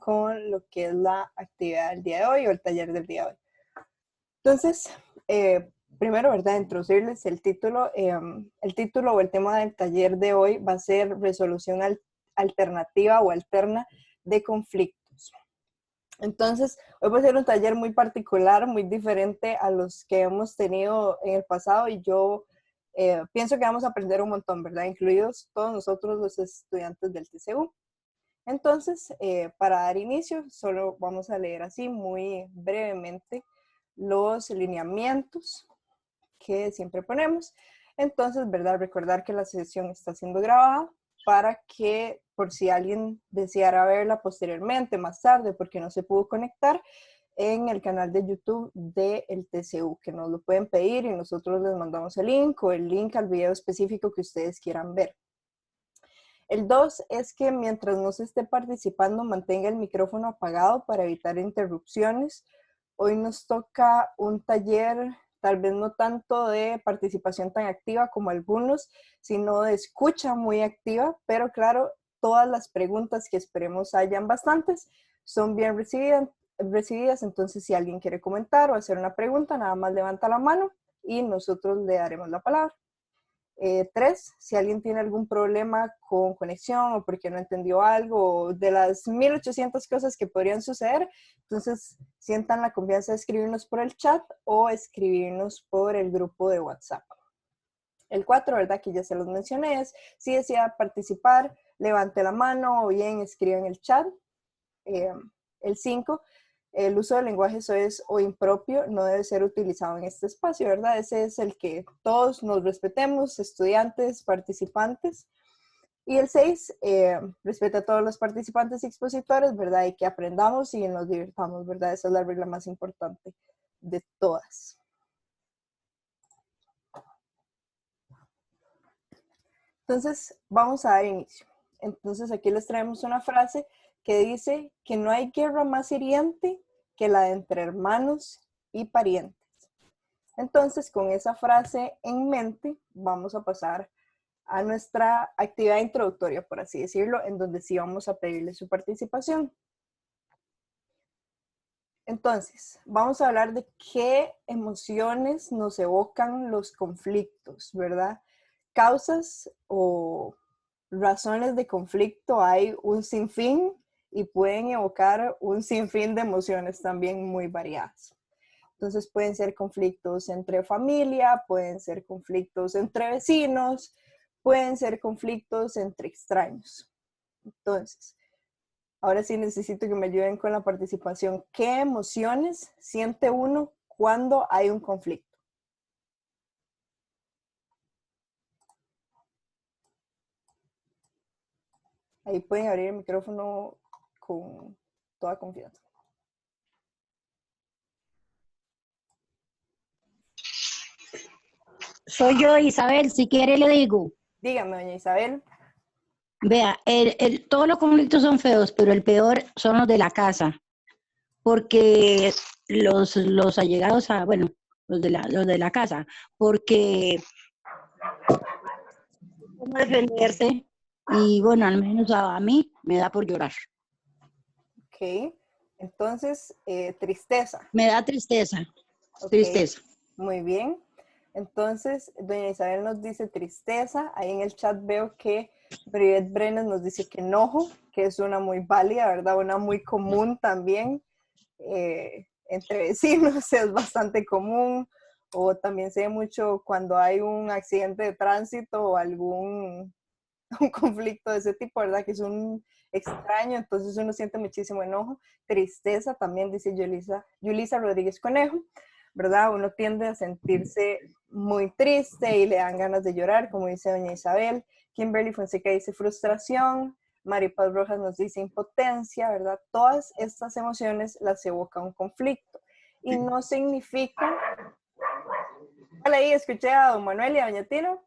con lo que es la actividad del día de hoy o el taller del día de hoy. Entonces, primero, ¿verdad? Introducirles el título. El título o el tema del taller de hoy va a ser resolución alternativa o alterna de conflictos. Entonces, hoy va a ser un taller muy particular, muy diferente a los que hemos tenido en el pasado y yo pienso que vamos a aprender un montón, ¿verdad? Incluidos todos nosotros los estudiantes del TCU. Entonces, para dar inicio, solo vamos a leer así muy brevemente los lineamientos que siempre ponemos. Entonces, ¿verdad? Recordar que la sesión está siendo grabada para que, por si alguien deseara verla posteriormente, más tarde, porque no se pudo conectar, en el canal de YouTube del TCU, que nos lo pueden pedir y nosotros les mandamos el link o el link al video específico que ustedes quieran ver. El 2 es que mientras no se esté participando, mantenga el micrófono apagado para evitar interrupciones. Hoy nos toca un taller, tal vez no tanto de participación tan activa como algunos, sino de escucha muy activa, pero claro, todas las preguntas que esperemos hayan bastantes son bien recibidas, entonces si alguien quiere comentar o hacer una pregunta, nada más levanta la mano y nosotros le daremos la palabra. 3, si alguien tiene algún problema con conexión o porque no entendió algo, o de las 1800 cosas que podrían suceder, entonces sientan la confianza de escribirnos por el chat o escribirnos por el grupo de WhatsApp. El 4, ¿verdad? Que ya se los mencioné, es si desea participar, levante la mano o bien escriba en el chat. El 5, el uso del lenguaje soez o impropio no debe ser utilizado en este espacio, ¿verdad? Ese es el que todos nos respetemos, estudiantes, participantes. Y el 6, respeta a todos los participantes y expositores, ¿verdad? Y que aprendamos y nos divirtamos, ¿verdad? Esa es la regla más importante de todas. Entonces, vamos a dar inicio. Entonces, aquí les traemos una frase que dice que no hay guerra más hiriente que la de entre hermanos y parientes. Entonces, con esa frase en mente, vamos a pasar a nuestra actividad introductoria, por así decirlo, en donde sí vamos a pedirle su participación. Entonces, vamos a hablar de qué emociones nos evocan los conflictos, ¿verdad? Causas o razones de conflicto hay un sinfín y pueden evocar un sinfín de emociones también muy variadas. Entonces pueden ser conflictos entre familia, pueden ser conflictos entre vecinos, pueden ser conflictos entre extraños. Entonces, ahora sí necesito que me ayuden con la participación. ¿Qué emociones siente uno cuando hay un conflicto? Ahí pueden abrir el micrófono con toda confianza. Soy yo, Isabel, si quiere le digo. Dígame, doña Isabel. Vea, todos los conflictos son feos, pero el peor son los de la casa, porque los allegados a, bueno, los de la casa, porque cómo defenderse y bueno, al menos a mí me da por llorar. Ok, entonces, tristeza. Me da tristeza, Okay. tristeza. Muy bien. Entonces, doña Isabel nos dice tristeza. Ahí en el chat veo que Brivet Brenes nos dice que enojo, que es una muy válida, ¿verdad? Una muy común también. Entre vecinos es bastante común. O también se ve mucho cuando hay un accidente de tránsito o algún un conflicto de ese tipo, ¿verdad? Que es un extraño, entonces uno siente muchísimo enojo. Tristeza también, dice Yulisa Rodríguez Conejo, ¿verdad? Uno tiende a sentirse muy triste y le dan ganas de llorar, como dice doña Isabel. Kimberly Fonseca dice frustración. Maripaz Rojas nos dice impotencia, ¿verdad? Todas estas emociones las evoca un conflicto. Y no significa... Hola, ahí escuché a don Manuel y a doña Tino.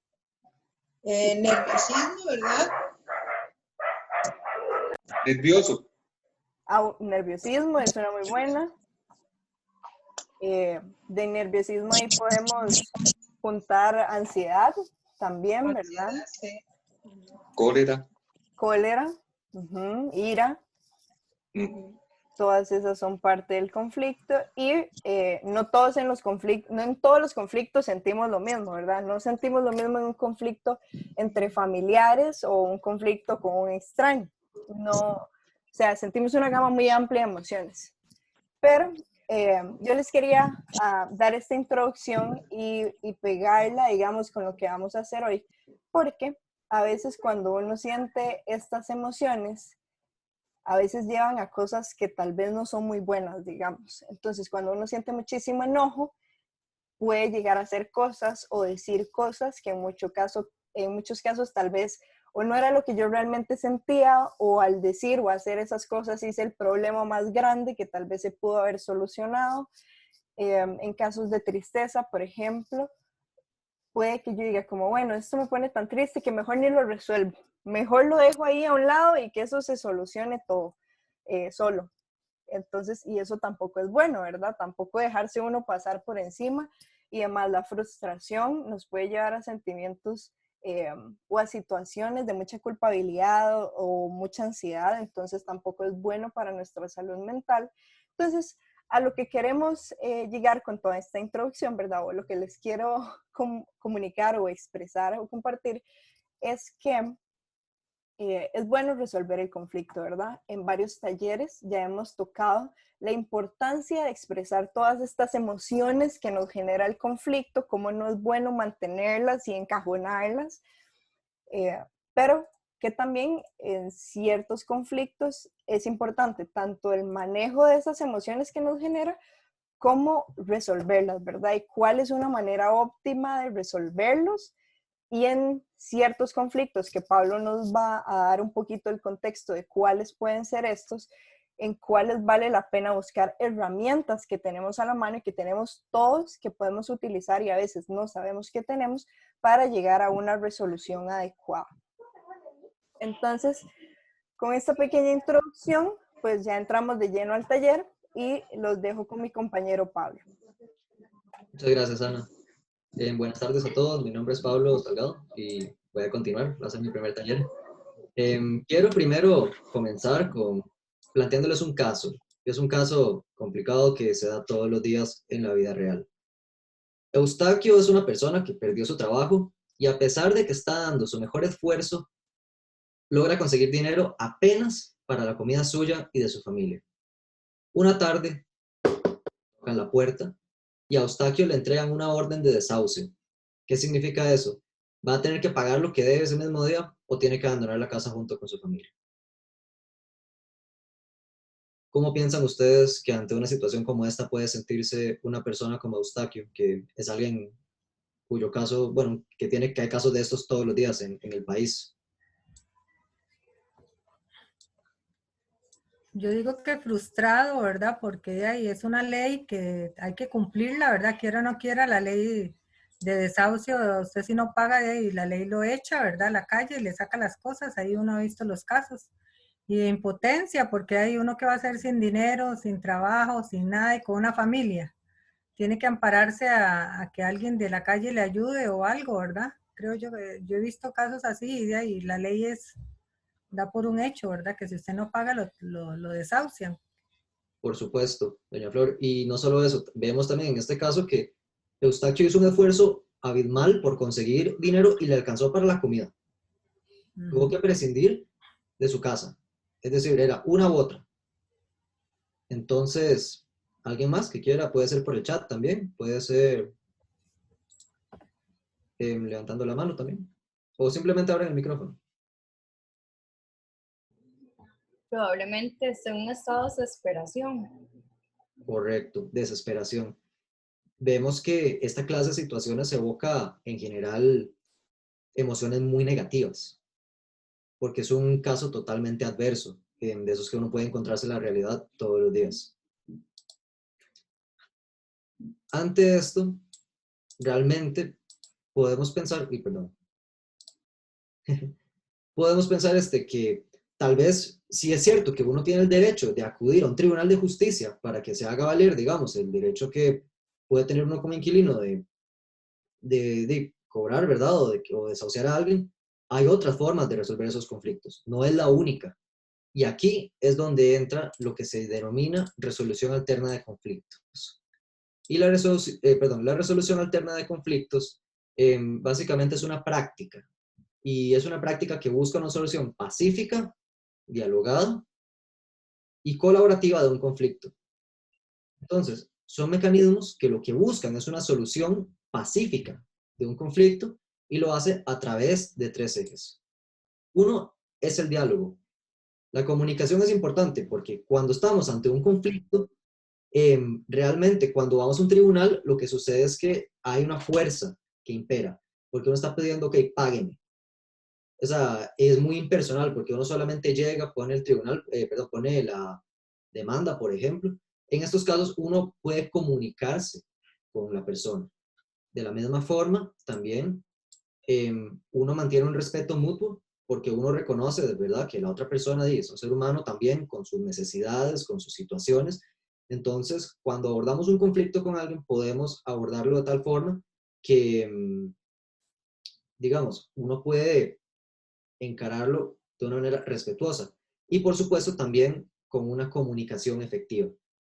Nerviosismo, ¿verdad? Nervioso. Nerviosismo es una muy buena. De nerviosismo ahí podemos juntar ansiedad también, ¿verdad? Sí. Cólera. Cólera, ira. Todas esas son parte del conflicto y no todos en los conflictos, no en todos los conflictos sentimos lo mismo, ¿verdad? No sentimos lo mismo en un conflicto entre familiares o un conflicto con un extraño. No, o sea, sentimos una gama muy amplia de emociones. Pero yo les quería dar esta introducción y pegarla, digamos, con lo que vamos a hacer hoy, porque a veces cuando uno siente estas emociones, a veces llevan a cosas que tal vez no son muy buenas, digamos. Entonces, cuando uno siente muchísimo enojo, puede llegar a hacer cosas o decir cosas que en muchos casos tal vez o no era lo que yo realmente sentía, o al decir o hacer esas cosas hice el problema más grande que tal vez se pudo haber solucionado. En casos de tristeza, por ejemplo, puede que yo diga como, bueno, esto me pone tan triste que mejor ni lo resuelvo, mejor lo dejo ahí a un lado y que eso se solucione todo solo. Entonces, y eso tampoco es bueno, ¿verdad? Tampoco dejarse uno pasar por encima, y además la frustración nos puede llevar a sentimientos o a situaciones de mucha culpabilidad o mucha ansiedad, entonces tampoco es bueno para nuestra salud mental. Entonces, a lo que queremos llegar con toda esta introducción, ¿verdad? O lo que les quiero comunicar o expresar o compartir es que es bueno resolver el conflicto, ¿verdad? En varios talleres ya hemos tocado la importancia de expresar todas estas emociones que nos genera el conflicto, cómo no es bueno mantenerlas y encajonarlas, pero que también en ciertos conflictos es importante tanto el manejo de esas emociones que nos genera como resolverlas, ¿verdad? Y cuál es una manera óptima de resolverlos, y en ciertos conflictos que Pablo nos va a dar un poquito el contexto de cuáles pueden ser estos, en cuáles vale la pena buscar herramientas que tenemos a la mano y que tenemos todos, que podemos utilizar y a veces no sabemos que tenemos para llegar a una resolución adecuada. Entonces, con esta pequeña introducción, pues ya entramos de lleno al taller y los dejo con mi compañero Pablo. Muchas gracias, Ana. Buenas tardes a todos. Mi nombre es Pablo Salgado y voy a continuar. Va a ser mi primer taller. Quiero primero comenzar planteándoles un caso. Es un caso complicado que se da todos los días en la vida real. Eustaquio es una persona que perdió su trabajo y, a pesar de que está dando su mejor esfuerzo, logra conseguir dinero apenas para la comida suya y de su familia. Una tarde, tocan la puerta y a Eustaquio le entregan una orden de desahucio. ¿Qué significa eso? ¿Va a tener que pagar lo que debe ese mismo día o tiene que abandonar la casa junto con su familia? ¿Cómo piensan ustedes que ante una situación como esta puede sentirse una persona como Eustaquio, que es alguien cuyo caso, bueno, que hay casos de estos todos los días en el país? Yo digo que frustrado, ¿verdad? Porque ahí es una ley que hay que cumplirla, ¿verdad? Quiera o no quiera, la ley de desahucio, usted si no paga y la ley lo echa, ¿verdad? A la calle y le saca las cosas, ahí uno ha visto los casos. Y de impotencia, porque hay uno que va a ser sin dinero, sin trabajo, sin nada y con una familia. Tiene que ampararse a que alguien de la calle le ayude o algo, ¿verdad? Creo yo he visto casos así y la ley da por un hecho, ¿verdad? Que si usted no paga, lo desahucian. Por supuesto, doña Flor. Y no solo eso, vemos también en este caso que Eustaquio hizo un esfuerzo abismal por conseguir dinero y le alcanzó para la comida. Tuvo que prescindir de su casa. Es decir, era una u otra. Entonces, alguien más que quiera, puede ser por el chat también, puede ser levantando la mano también, o simplemente abren el micrófono. Probablemente esté en un estado de desesperación. Correcto, desesperación. Vemos que esta clase de situaciones evoca en general emociones muy negativas, porque es un caso totalmente adverso, de esos que uno puede encontrarse en la realidad todos los días. Ante esto, realmente podemos pensar, podemos pensar que tal vez sí es cierto que uno tiene el derecho de acudir a un tribunal de justicia para que se haga valer, digamos, el derecho que puede tener uno como inquilino de cobrar, ¿verdad? O desahuciar a alguien. Hay otras formas de resolver esos conflictos. No es la única. Y aquí es donde entra lo que se denomina resolución alterna de conflictos. Y la resolución alterna de conflictos básicamente es una práctica. Y es una práctica que busca una solución pacífica, dialogada y colaborativa de un conflicto. Entonces, son mecanismos que lo que buscan es una solución pacífica de un conflicto y lo hace a través de 3 ejes. Uno es el diálogo. La comunicación es importante porque cuando estamos ante un conflicto, realmente cuando vamos a un tribunal, lo que sucede es que hay una fuerza que impera, porque uno está pidiendo, ok, págueme. O sea, es muy impersonal porque uno solamente llega, pone el tribunal, pone la demanda, por ejemplo. En estos casos, uno puede comunicarse con la persona. De la misma forma, también uno mantiene un respeto mutuo porque uno reconoce de verdad que la otra persona es un ser humano también con sus necesidades, con sus situaciones. Entonces, cuando abordamos un conflicto con alguien, podemos abordarlo de tal forma que, digamos, uno puede encararlo de una manera respetuosa y por supuesto también con una comunicación efectiva,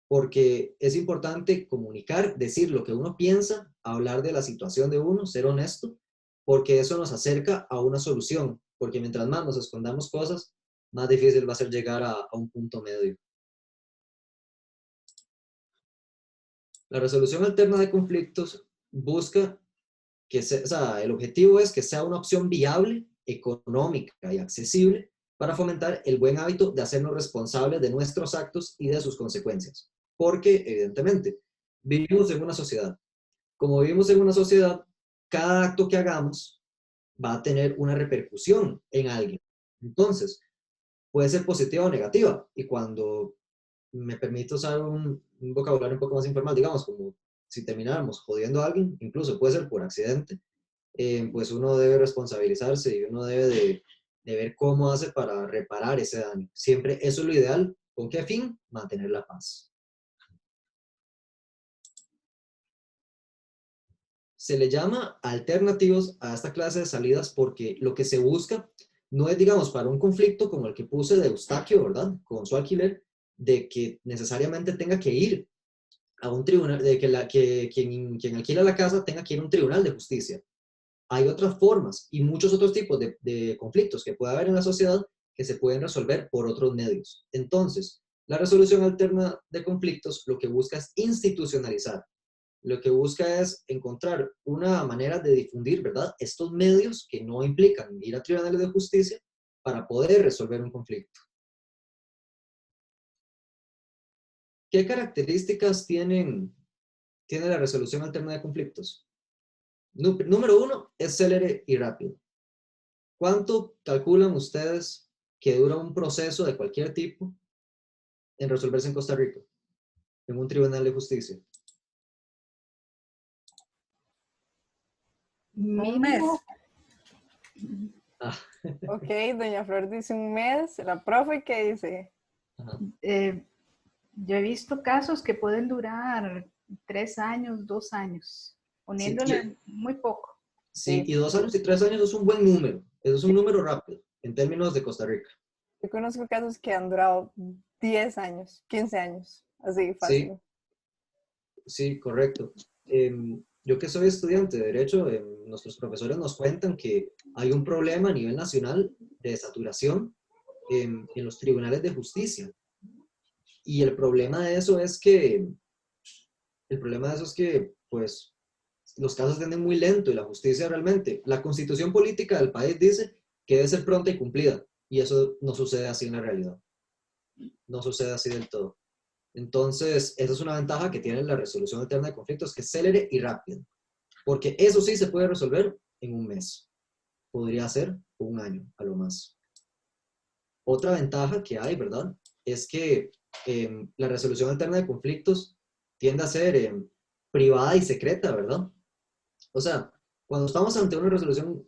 porque es importante comunicar, decir lo que uno piensa, hablar de la situación de uno, ser honesto, porque eso nos acerca a una solución, porque mientras más nos escondamos cosas, más difícil va a ser llegar a un punto medio. La resolución alterna de conflictos busca o sea, el objetivo es que sea una opción viable, económica y accesible para fomentar el buen hábito de hacernos responsables de nuestros actos y de sus consecuencias. Porque, evidentemente, vivimos en una sociedad. Como vivimos en una sociedad, cada acto que hagamos va a tener una repercusión en alguien. Entonces, puede ser positiva o negativa. Y cuando me permito usar un vocabulario un poco más informal, digamos, como si termináramos jodiendo a alguien, incluso puede ser por accidente, pues uno debe responsabilizarse y uno debe de ver cómo hace para reparar ese daño. Siempre eso es lo ideal. ¿Con qué fin? Mantener la paz. Se le llama alternativos a esta clase de salidas porque lo que se busca no es, digamos, para un conflicto como el que puse de Eustaquio, ¿verdad? Con su alquiler, de que necesariamente tenga que ir a un tribunal, de que quien alquila la casa tenga que ir a un tribunal de justicia. Hay otras formas y muchos otros tipos de conflictos que puede haber en la sociedad que se pueden resolver por otros medios. Entonces, la resolución alterna de conflictos lo que busca es institucionalizar. Lo que busca es encontrar una manera de difundir, ¿verdad?, estos medios que no implican ir a tribunales de justicia para poder resolver un conflicto. ¿Qué características tiene la resolución alterna de conflictos? Número 1 es célere y rápido. ¿Cuánto calculan ustedes que dura un proceso de cualquier tipo en resolverse en Costa Rica, en un tribunal de justicia? Un mes. Ah, Ok, doña Flor dice un mes. La profe, ¿qué dice? ajá. Yo he visto casos que pueden durar 3 años, 2 años, poniéndole muy poco. Sí, Sí. y 2 años y 3 años es un buen número. Eso es un número rápido en términos de Costa Rica. Yo conozco casos que han durado 10 años, 15 años, así fácil. Sí, correcto. Yo que soy estudiante de Derecho, nuestros profesores nos cuentan que hay un problema a nivel nacional de saturación en los tribunales de justicia. Y el problema de eso es que, pues, los casos tienden muy lento y la justicia realmente, la constitución política del país dice que debe ser pronta y cumplida. Y eso no sucede así en la realidad. No sucede así del todo. Entonces, esa es una ventaja que tiene la resolución alterna de conflictos, que es célere y rápido. Porque eso sí se puede resolver en un mes. Podría ser un año, a lo más. Otra ventaja que hay, ¿verdad?, es que la resolución alterna de conflictos tiende a ser privada y secreta, ¿verdad? O sea, cuando estamos ante una resolución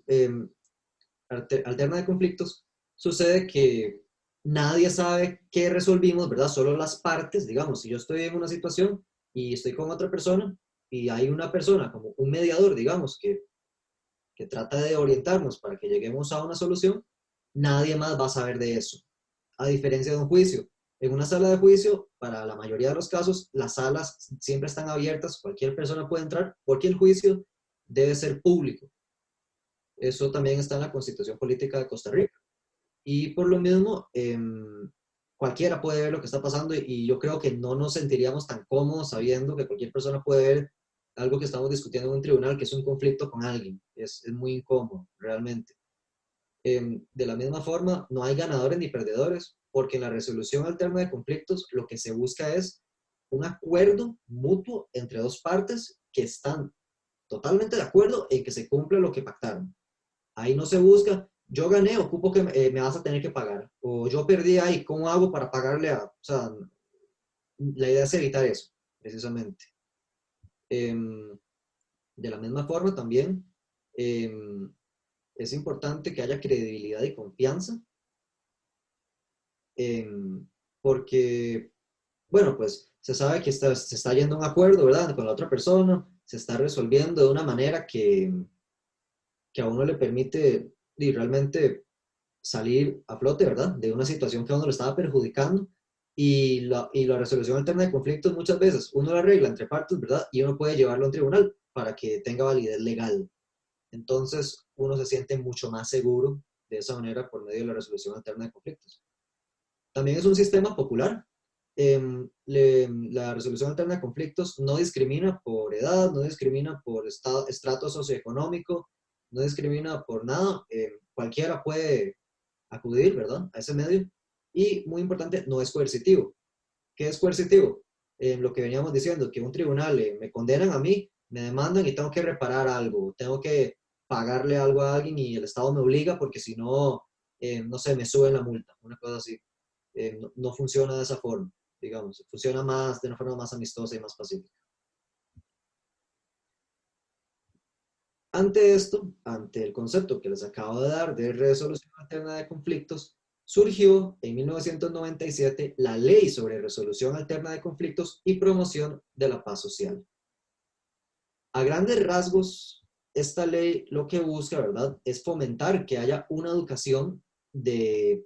alterna de conflictos, sucede que nadie sabe qué resolvimos, ¿verdad? Solo las partes, digamos, si yo estoy en una situación y estoy con otra persona y hay una persona como un mediador, digamos, que trata de orientarnos para que lleguemos a una solución, nadie más va a saber de eso. a diferencia de un juicio. En una sala de juicio, para la mayoría de los casos, las salas siempre están abiertas, cualquier persona puede entrar, porque el juicio debe ser público. Eso también está en la Constitución Política de Costa Rica. Y por lo mismo, cualquiera puede ver lo que está pasando y yo creo que no nos sentiríamos tan cómodos sabiendo que cualquier persona puede ver algo que estamos discutiendo en un tribunal, que es un conflicto con alguien. Es muy incómodo, realmente. De la misma forma, no hay ganadores ni perdedores, porque en la resolución alterna de conflictos lo que se busca es un acuerdo mutuo entre dos partes que están totalmente de acuerdo en que se cumpla lo que pactaron. Ahí no se busca, yo gané, ocupo que me vas a tener que pagar, o yo perdí ahí, ¿cómo hago para pagarle a...? O sea, la idea es evitar eso, precisamente. De la misma forma también, es importante que haya credibilidad y confianza, porque, bueno, pues se sabe que se está yendo a un acuerdo, ¿verdad? Con la otra persona, se está resolviendo de una manera que a uno le permite realmente salir a flote, ¿verdad? De una situación que a uno lo estaba perjudicando. Y la resolución alterna de conflictos muchas veces uno la arregla entre partes, ¿verdad? Y uno puede llevarlo a un tribunal para que tenga validez legal. Entonces uno se siente mucho más seguro de esa manera por medio de la resolución alterna de conflictos. También es un sistema popular. La resolución alterna de conflictos no discrimina por edad, no discrimina por estrato socioeconómico, no discrimina por nada. Cualquiera puede acudir, ¿verdad?, a ese medio. Y muy importante, no es coercitivo. ¿Qué es coercitivo? Lo que veníamos diciendo, que un tribunal me condenan a mí, me demandan y tengo que reparar algo, tengo que pagarle algo a alguien y el Estado me obliga porque si no, no sé, me suben la multa, una cosa así. No funciona de esa forma, digamos, funciona más de una forma más amistosa y más pacífica. Ante esto, ante el concepto que les acabo de dar de resolución alterna de conflictos, surgió en 1997 la Ley sobre Resolución Alterna de Conflictos y Promoción de la Paz Social. A grandes rasgos, esta ley lo que busca, ¿verdad?, es fomentar que haya una educación de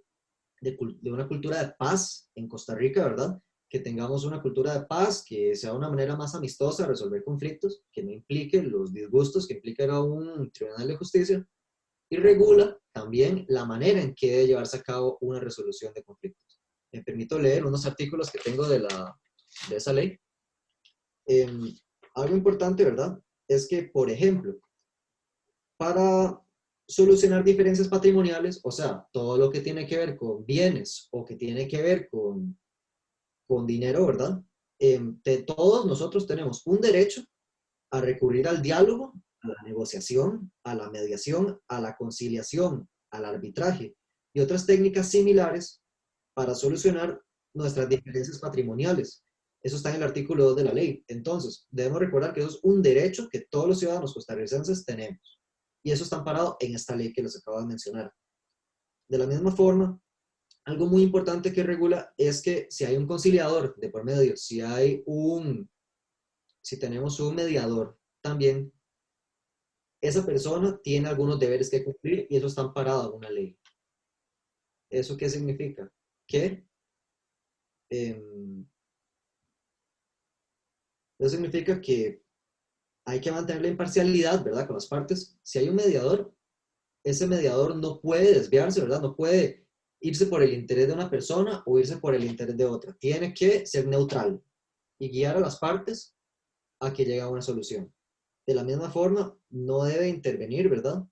una cultura de paz en Costa Rica, ¿verdad? Que tengamos una cultura de paz, que sea una manera más amistosa de resolver conflictos, que no implique los disgustos que implica ir a un tribunal de justicia, y regula también la manera en que debe llevarse a cabo una resolución de conflictos. Me permito leer unos artículos que tengo de esa ley. Algo importante, ¿verdad?, es que, por ejemplo, para solucionar diferencias patrimoniales, o sea, todo lo que tiene que ver con bienes o que tiene que ver con dinero, ¿verdad? Todos nosotros tenemos un derecho a recurrir al diálogo, a la negociación, a la mediación, a la conciliación, al arbitraje y otras técnicas similares para solucionar nuestras diferencias patrimoniales. Eso está en el artículo 2 de la ley. Entonces, debemos recordar que eso es un derecho que todos los ciudadanos costarricenses tenemos. Y eso está amparado en esta ley que les acabo de mencionar. De la misma forma, algo muy importante que regula es que si hay un conciliador de por medio, si tenemos un mediador también, esa persona tiene algunos deberes que cumplir y eso está amparado en una ley. ¿Eso qué significa? Que eso significa que hay que mantener la imparcialidad, ¿verdad?, con las partes. Si hay un mediador, ese mediador no puede desviarse, ¿verdad? No puede irse por el interés de una persona o irse por el interés de otra. Tiene que ser neutral y guiar a las partes a que llegue a una solución. De la misma forma, no debe intervenir, ¿verdad?,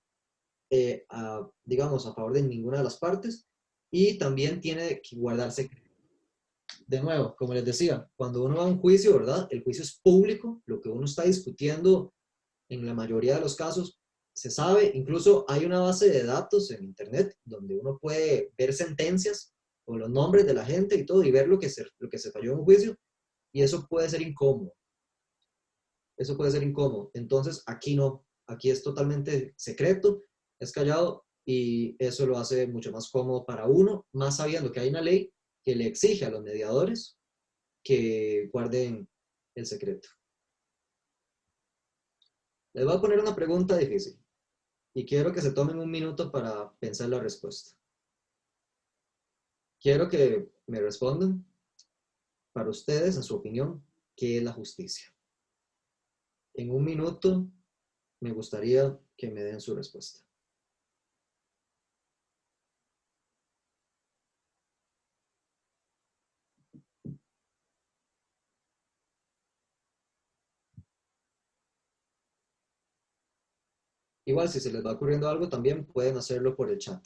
digamos, a favor de ninguna de las partes, y también tiene que guardarse. De nuevo, como les decía, cuando uno va a un juicio, ¿verdad?, el juicio es público, lo que uno está discutiendo en la mayoría de los casos se sabe, incluso hay una base de datos en internet donde uno puede ver sentencias con los nombres de la gente y todo y ver lo que se falló en un juicio, y eso puede ser incómodo. Eso puede ser incómodo. Entonces aquí no, aquí es totalmente secreto, es callado y eso lo hace mucho más cómodo para uno, más sabiendo que hay una ley que le exige a los mediadores que guarden el secreto. Les voy a poner una pregunta difícil y quiero que se tomen un minuto para pensar la respuesta. quiero que me respondan, para ustedes, en su opinión, ¿qué es la justicia? En un minuto me gustaría que me den su respuesta. Igual, si se les va ocurriendo algo, también pueden hacerlo por el chat.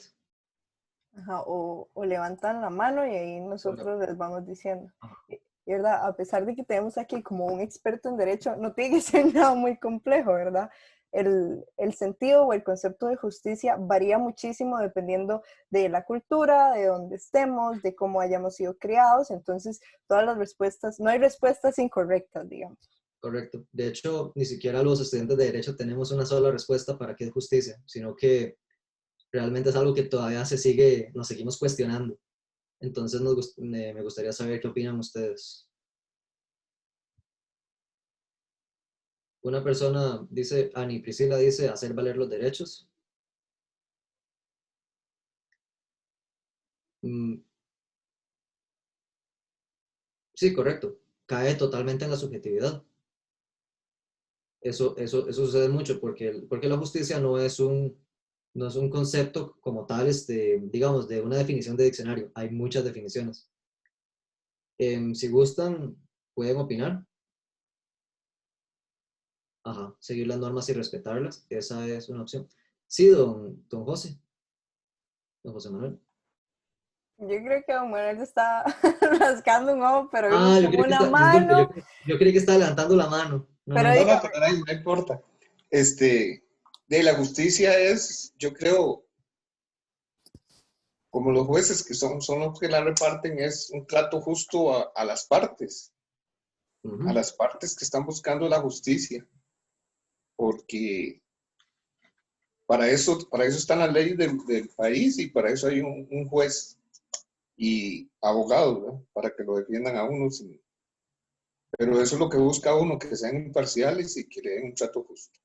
Ajá, o levantan la mano y ahí nosotros les vamos diciendo. Y, ¿verdad? A pesar de que tenemos aquí como un experto en derecho, no tiene que ser nada muy complejo, ¿verdad? El sentido o el concepto de justicia varía muchísimo dependiendo de la cultura, de dónde estemos, de cómo hayamos sido criados. Entonces, todas las respuestas, no hay respuestas incorrectas, digamos. Correcto. De hecho, ni siquiera los estudiantes de derecho tenemos una sola respuesta para qué es justicia, sino que realmente es algo que todavía nos seguimos cuestionando. Entonces me gustaría saber qué opinan ustedes. Una persona dice, Ani Priscila dice, hacer valer los derechos. Sí, correcto. Cae totalmente en la subjetividad. Eso sucede mucho porque la justicia no es un concepto como tal, digamos, de una definición de diccionario. Hay muchas definiciones. Si gustan, pueden opinar. Ajá, seguir las normas y respetarlas. Esa es una opción. Sí, don José. Don José Manuel. Yo creo que don Manuel está rascando un ojo, pero Ah, vemos como una disculpe, mano. yo creí que estaba levantando la mano. No, Pero no, No, no. no, pero no importa. De la justicia es, yo creo, como los jueces que son los que la reparten, es un trato justo a las partes, a las partes que están buscando la justicia, porque para eso están las leyes del país y para eso hay un juez y abogados, ¿no? Para que lo defiendan a uno. Pero eso es lo que busca uno, que sean imparciales y que le den un trato justo.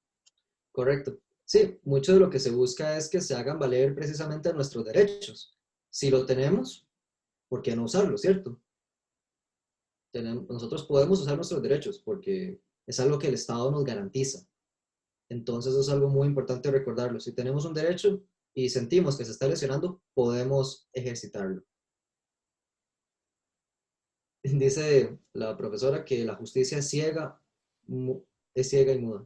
Correcto. Sí, mucho de lo que se busca es que se hagan valer precisamente nuestros derechos. Si lo tenemos, ¿por qué no usarlo, cierto? Nosotros podemos usar nuestros derechos porque es algo que el Estado nos garantiza. Entonces eso es algo muy importante recordarlo. Si tenemos un derecho y sentimos que se está lesionando, podemos ejercitarlo. Dice la profesora que la justicia es ciega y muda.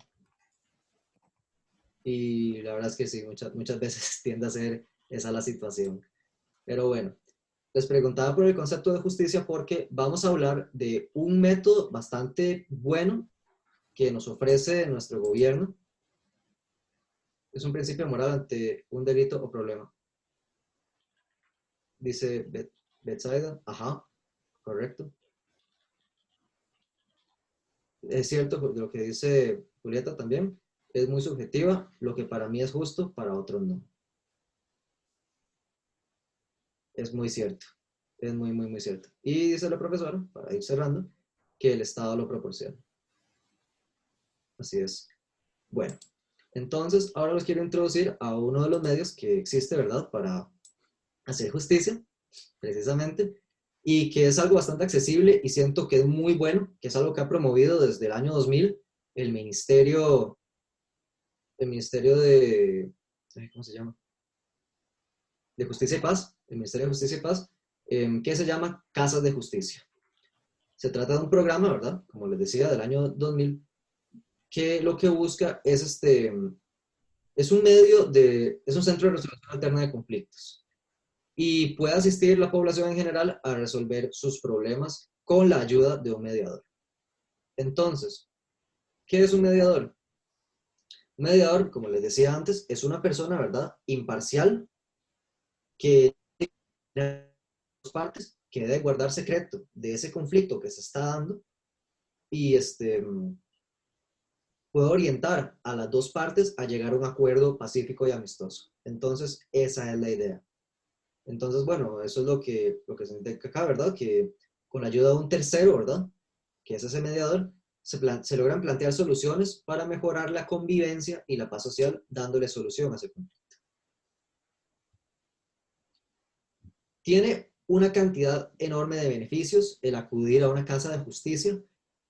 Y la verdad es que sí, muchas veces tiende a ser esa la situación. Pero bueno, les preguntaba por el concepto de justicia porque vamos a hablar de un método bastante bueno que nos ofrece nuestro gobierno. Es un principio moral ante un delito o problema. Dice Betsaida, ajá, correcto. Es cierto lo que dice Julieta también, es muy subjetiva, lo que para mí es justo, para otros no. Es muy cierto, es muy, muy, muy cierto. Y dice la profesora, para ir cerrando, que el Estado lo proporciona. Así es. Bueno, entonces ahora los quiero introducir a uno de los medios que existe, ¿verdad?, para hacer justicia, precisamente, y que es algo bastante accesible y siento que es muy bueno, que es algo que ha promovido desde el año 2000 el Ministerio de, ¿cómo se llama? De Justicia y Paz, el Ministerio de Justicia y Paz, que se llama Casas de Justicia. Se trata de un programa, ¿verdad?, como les decía, del año 2000, que lo que busca es es un centro de resolución alterna de conflictos y puede asistir la población en general a resolver sus problemas con la ayuda de un mediador. Entonces, ¿qué es un mediador? Un mediador, como les decía antes, es una persona, ¿verdad?, imparcial que dos partes que debe guardar secreto de ese conflicto que se está dando y puede orientar a las dos partes a llegar a un acuerdo pacífico y amistoso. Entonces, esa es la idea. Entonces, bueno, eso es lo que se indica acá, ¿verdad? Que con la ayuda de un tercero, ¿verdad?, que es ese mediador, se logran plantear soluciones para mejorar la convivencia y la paz social, dándole solución a ese conflicto. Tiene una cantidad enorme de beneficios el acudir a una casa de justicia.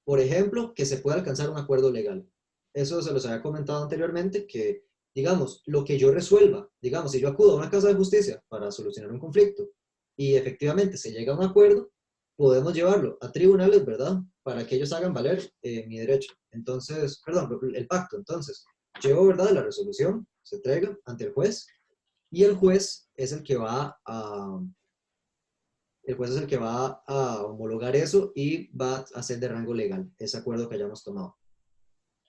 Por ejemplo, que se pueda alcanzar un acuerdo legal. Eso se los había comentado anteriormente, que, digamos, lo que yo resuelva, digamos, si yo acudo a una casa de justicia para solucionar un conflicto y efectivamente se llega a un acuerdo, podemos llevarlo a tribunales, ¿verdad? Para que ellos hagan valer mi derecho. Entonces, perdón, el pacto. Entonces, llevo, ¿verdad? La resolución, se entrega ante el juez y el juez es el que va a homologar eso y va a hacer de rango legal ese acuerdo que hayamos tomado.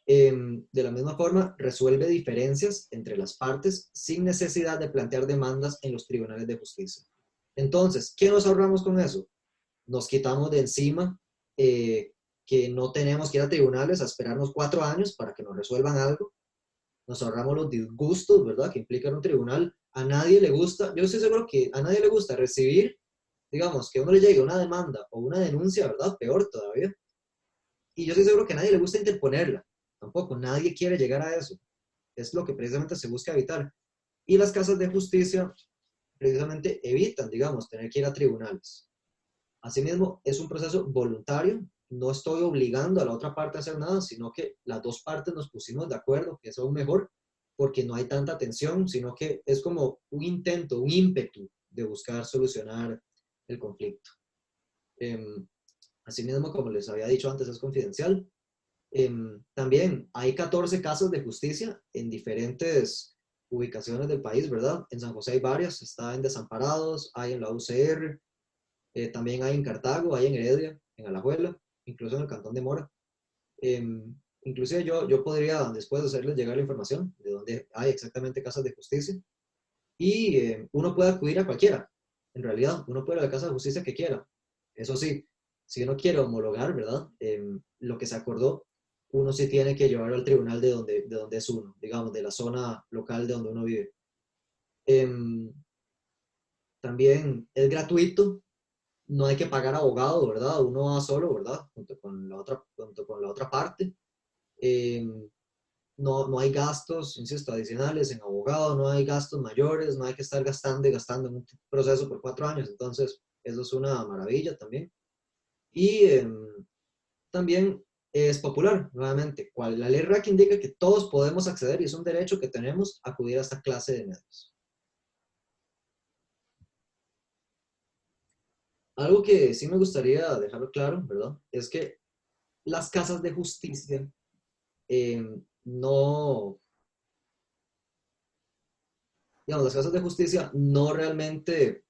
De la misma forma, resuelve diferencias entre las partes sin necesidad de plantear demandas en los tribunales de justicia. Entonces, ¿qué nos ahorramos con eso? Nos quitamos de encima que no tenemos que ir a tribunales a esperarnos 4 años para que nos resuelvan algo. Nos ahorramos los disgustos, ¿verdad?, que implica un tribunal. A nadie le gusta, yo estoy seguro que a nadie le gusta recibir, digamos, que a uno le llegue una demanda o una denuncia, ¿verdad?, peor todavía. Y yo estoy seguro que a nadie le gusta interponerla. Tampoco, nadie quiere llegar a eso. Es lo que precisamente se busca evitar. Y las casas de justicia precisamente evitan, digamos, tener que ir a tribunales. Asimismo, es un proceso voluntario. No estoy obligando a la otra parte a hacer nada, sino que las dos partes nos pusimos de acuerdo, que es aún mejor, porque no hay tanta tensión, sino que es como un intento, un ímpetu de buscar solucionar el conflicto. Asimismo, como les había dicho antes, es confidencial. También hay 14 casas de justicia en diferentes ubicaciones del país, ¿verdad? En San José hay varias, está en Desamparados, hay en la UCR, también hay en Cartago, hay en Heredia, en Alajuela, incluso en el Cantón de Mora. Inclusive yo podría después hacerles llegar la información de dónde hay exactamente casas de justicia. Y uno puede acudir a cualquiera, en realidad, uno puede ir a la casa de justicia que quiera. Eso sí, si uno quiere homologar, ¿verdad? Lo que se acordó, uno sí tiene que llevarlo al tribunal de donde es uno, digamos, de la zona local de donde uno vive. También es gratuito, no hay que pagar abogado, ¿verdad? Uno va solo, ¿verdad? Junto con la otra parte. No hay gastos, insisto, adicionales en abogado, no hay gastos mayores, no hay que estar gastando y gastando en un proceso por 4 años. Entonces, eso es una maravilla también. Y también es popular, nuevamente. La ley RAC indica que todos podemos acceder y es un derecho que tenemos a acudir a esta clase de medios. Algo que sí me gustaría dejarlo claro, ¿verdad? Es que las casas de justicia las casas de justicia no realmente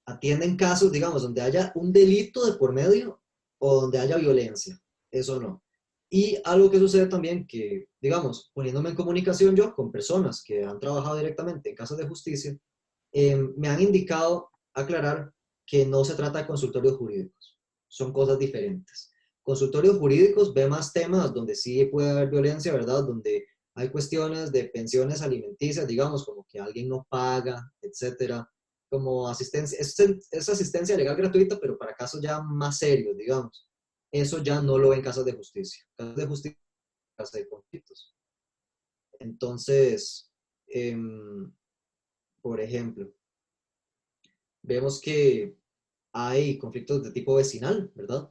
atienden casos, digamos, donde haya un delito de por medio o donde haya violencia. Eso no. Y algo que sucede también que, digamos, poniéndome en comunicación yo con personas que han trabajado directamente en casas de justicia, me han indicado aclarar que no se trata de consultorios jurídicos. Son cosas diferentes. Consultorios jurídicos ve más temas donde sí puede haber violencia, ¿verdad? Donde hay cuestiones de pensiones alimenticias, digamos, como que alguien no paga, etcétera. Como asistencia, es asistencia legal gratuita, pero para casos ya más serios, digamos. Eso ya no lo ven casas de justicia. Casas de justicia, casas de conflictos. Entonces, por ejemplo, vemos que hay conflictos de tipo vecinal, ¿verdad?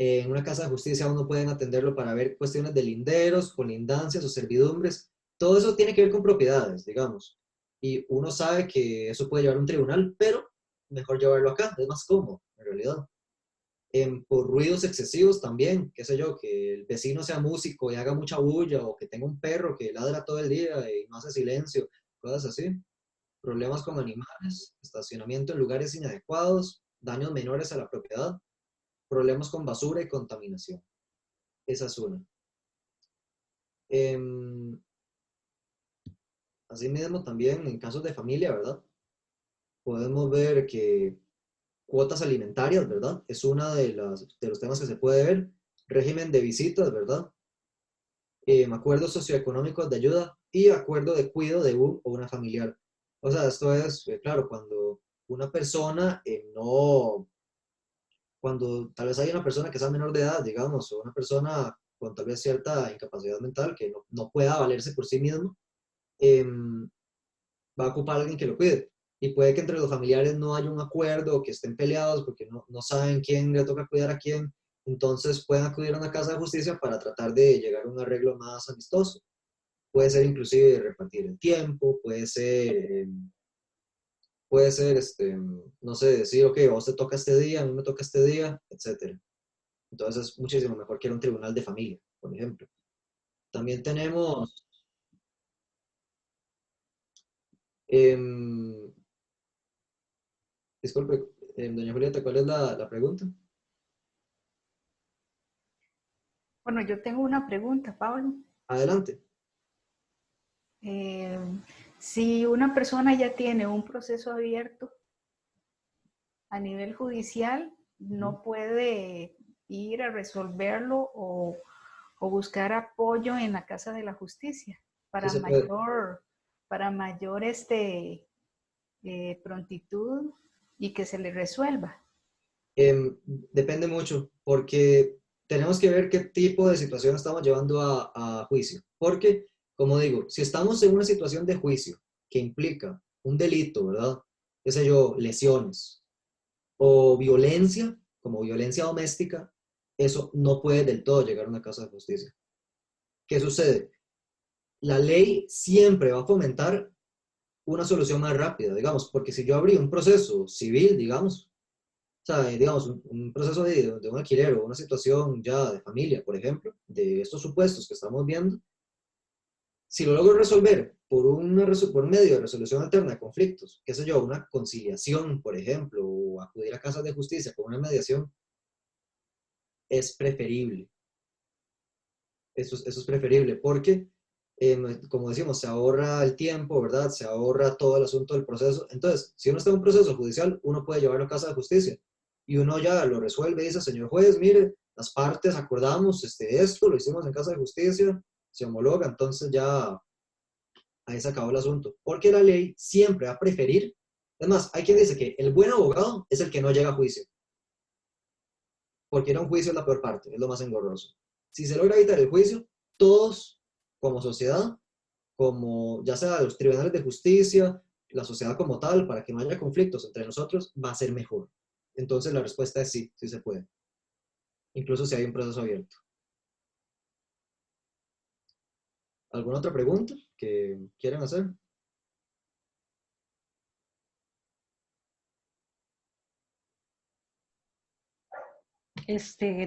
En una casa de justicia uno pueden atenderlo para ver cuestiones de linderos, colindancias o servidumbres. Todo eso tiene que ver con propiedades, digamos. Y uno sabe que eso puede llevar a un tribunal, pero mejor llevarlo acá, es más cómodo, en realidad. Por ruidos excesivos también, qué sé yo, que el vecino sea músico y haga mucha bulla, o que tenga un perro que ladra todo el día y no hace silencio, cosas así. Problemas con animales, estacionamiento en lugares inadecuados, daños menores a la propiedad, problemas con basura y contaminación. Esa es una. Asimismo, también en casos de familia, ¿verdad? Podemos ver que cuotas alimentarias, ¿verdad? Es una de los temas que se puede ver. Régimen de visitas, ¿verdad? Acuerdos socioeconómicos de ayuda y acuerdo de cuidado de un o una familiar. O sea, esto es, claro, cuando una persona cuando tal vez hay una persona que sea menor de edad, digamos, o una persona con tal vez cierta incapacidad mental que no pueda valerse por sí mismo, va a ocupar a alguien que lo cuide. y puede que entre los familiares no haya un acuerdo o que estén peleados porque no saben quién le toca cuidar a quién, entonces pueden acudir a una casa de justicia para tratar de llegar a un arreglo más amistoso. Puede ser inclusive repartir el tiempo, puede ser no sé, decir, ok, a vos te toca este día, a mí me toca este día, etc. Entonces es muchísimo mejor que ir a un tribunal de familia, por ejemplo. También tenemos, disculpe, doña Julieta, ¿cuál es la pregunta? Bueno, yo tengo una pregunta, Pablo. Adelante. Si una persona ya tiene un proceso abierto a nivel judicial, no puede ir a resolverlo o buscar apoyo en la Casa de la Justicia para Sí se puede. mayor prontitud y que se le resuelva. Depende mucho, porque tenemos que ver qué tipo de situación estamos llevando a juicio. Porque, como digo, si estamos en una situación de juicio que implica un delito, ¿verdad? Qué sé yo, lesiones o violencia, como violencia doméstica, eso no puede del todo llegar a una casa de justicia. ¿Qué sucede? La ley siempre va a fomentar una solución más rápida, digamos, porque si yo abrí un proceso civil, digamos, o sea, digamos, un proceso de un alquiler o una situación ya de familia, por ejemplo, de estos supuestos que estamos viendo, si lo logro resolver por medio de resolución alterna de conflictos, qué sé yo, una conciliación, por ejemplo, o acudir a casas de justicia con una mediación, es preferible. Eso es preferible porque, como decimos, se ahorra el tiempo, ¿verdad? Se ahorra todo el asunto del proceso. Entonces, si uno está en un proceso judicial, uno puede llevarlo a casa de justicia y uno ya lo resuelve y dice, señor juez, mire, las partes acordamos esto, lo hicimos en casa de justicia, se homologa, entonces ya ahí se acabó el asunto. Porque la ley siempre va a preferir, es más, hay quien dice que el buen abogado es el que no llega a juicio, porque ir a un juicio es la peor parte, es lo más engorroso. Si se logra evitar el juicio, todos como sociedad, como ya sea los tribunales de justicia, la sociedad como tal, para que no haya conflictos entre nosotros, va a ser mejor. Entonces la respuesta es sí, sí se puede. Incluso si hay un proceso abierto. ¿Alguna otra pregunta que quieran hacer?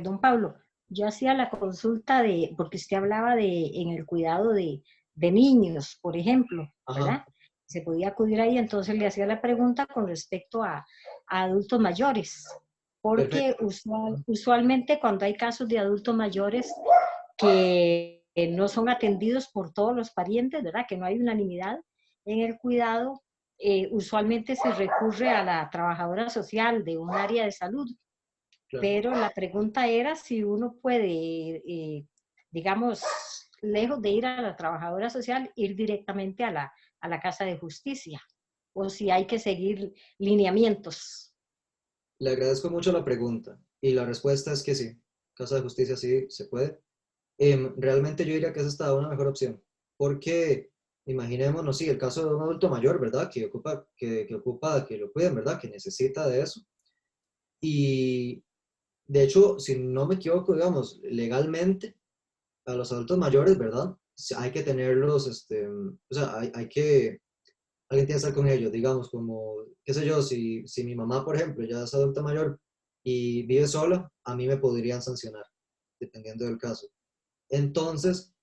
Don Pablo, yo hacía la consulta porque usted hablaba en el cuidado de niños, por ejemplo, ¿verdad? Ajá. Se podía acudir ahí, entonces le hacía la pregunta con respecto a adultos mayores, porque usualmente cuando hay casos de adultos mayores que no son atendidos por todos los parientes, ¿verdad? Que no hay unanimidad en el cuidado, usualmente se recurre a la trabajadora social de un área de salud. Claro. Pero la pregunta era si uno puede, digamos, lejos de ir a la trabajadora social, ir directamente a la Casa de Justicia, o si hay que seguir lineamientos. Le agradezco mucho la pregunta y la respuesta es que sí. Casa de Justicia sí se puede. Realmente yo diría que esa está una mejor opción, porque imaginémonos, sí, el caso de un adulto mayor, ¿verdad? Que ocupa que lo cuiden, ¿verdad? Que necesita de eso. Y de hecho, si no me equivoco, digamos, legalmente, a los adultos mayores, ¿verdad? Hay que tenerlos, o sea, alguien tiene que estar con ellos, digamos, como, qué sé yo, si mi mamá, por ejemplo, ya es adulta mayor y vive sola, a mí me podrían sancionar, dependiendo del caso. Entonces,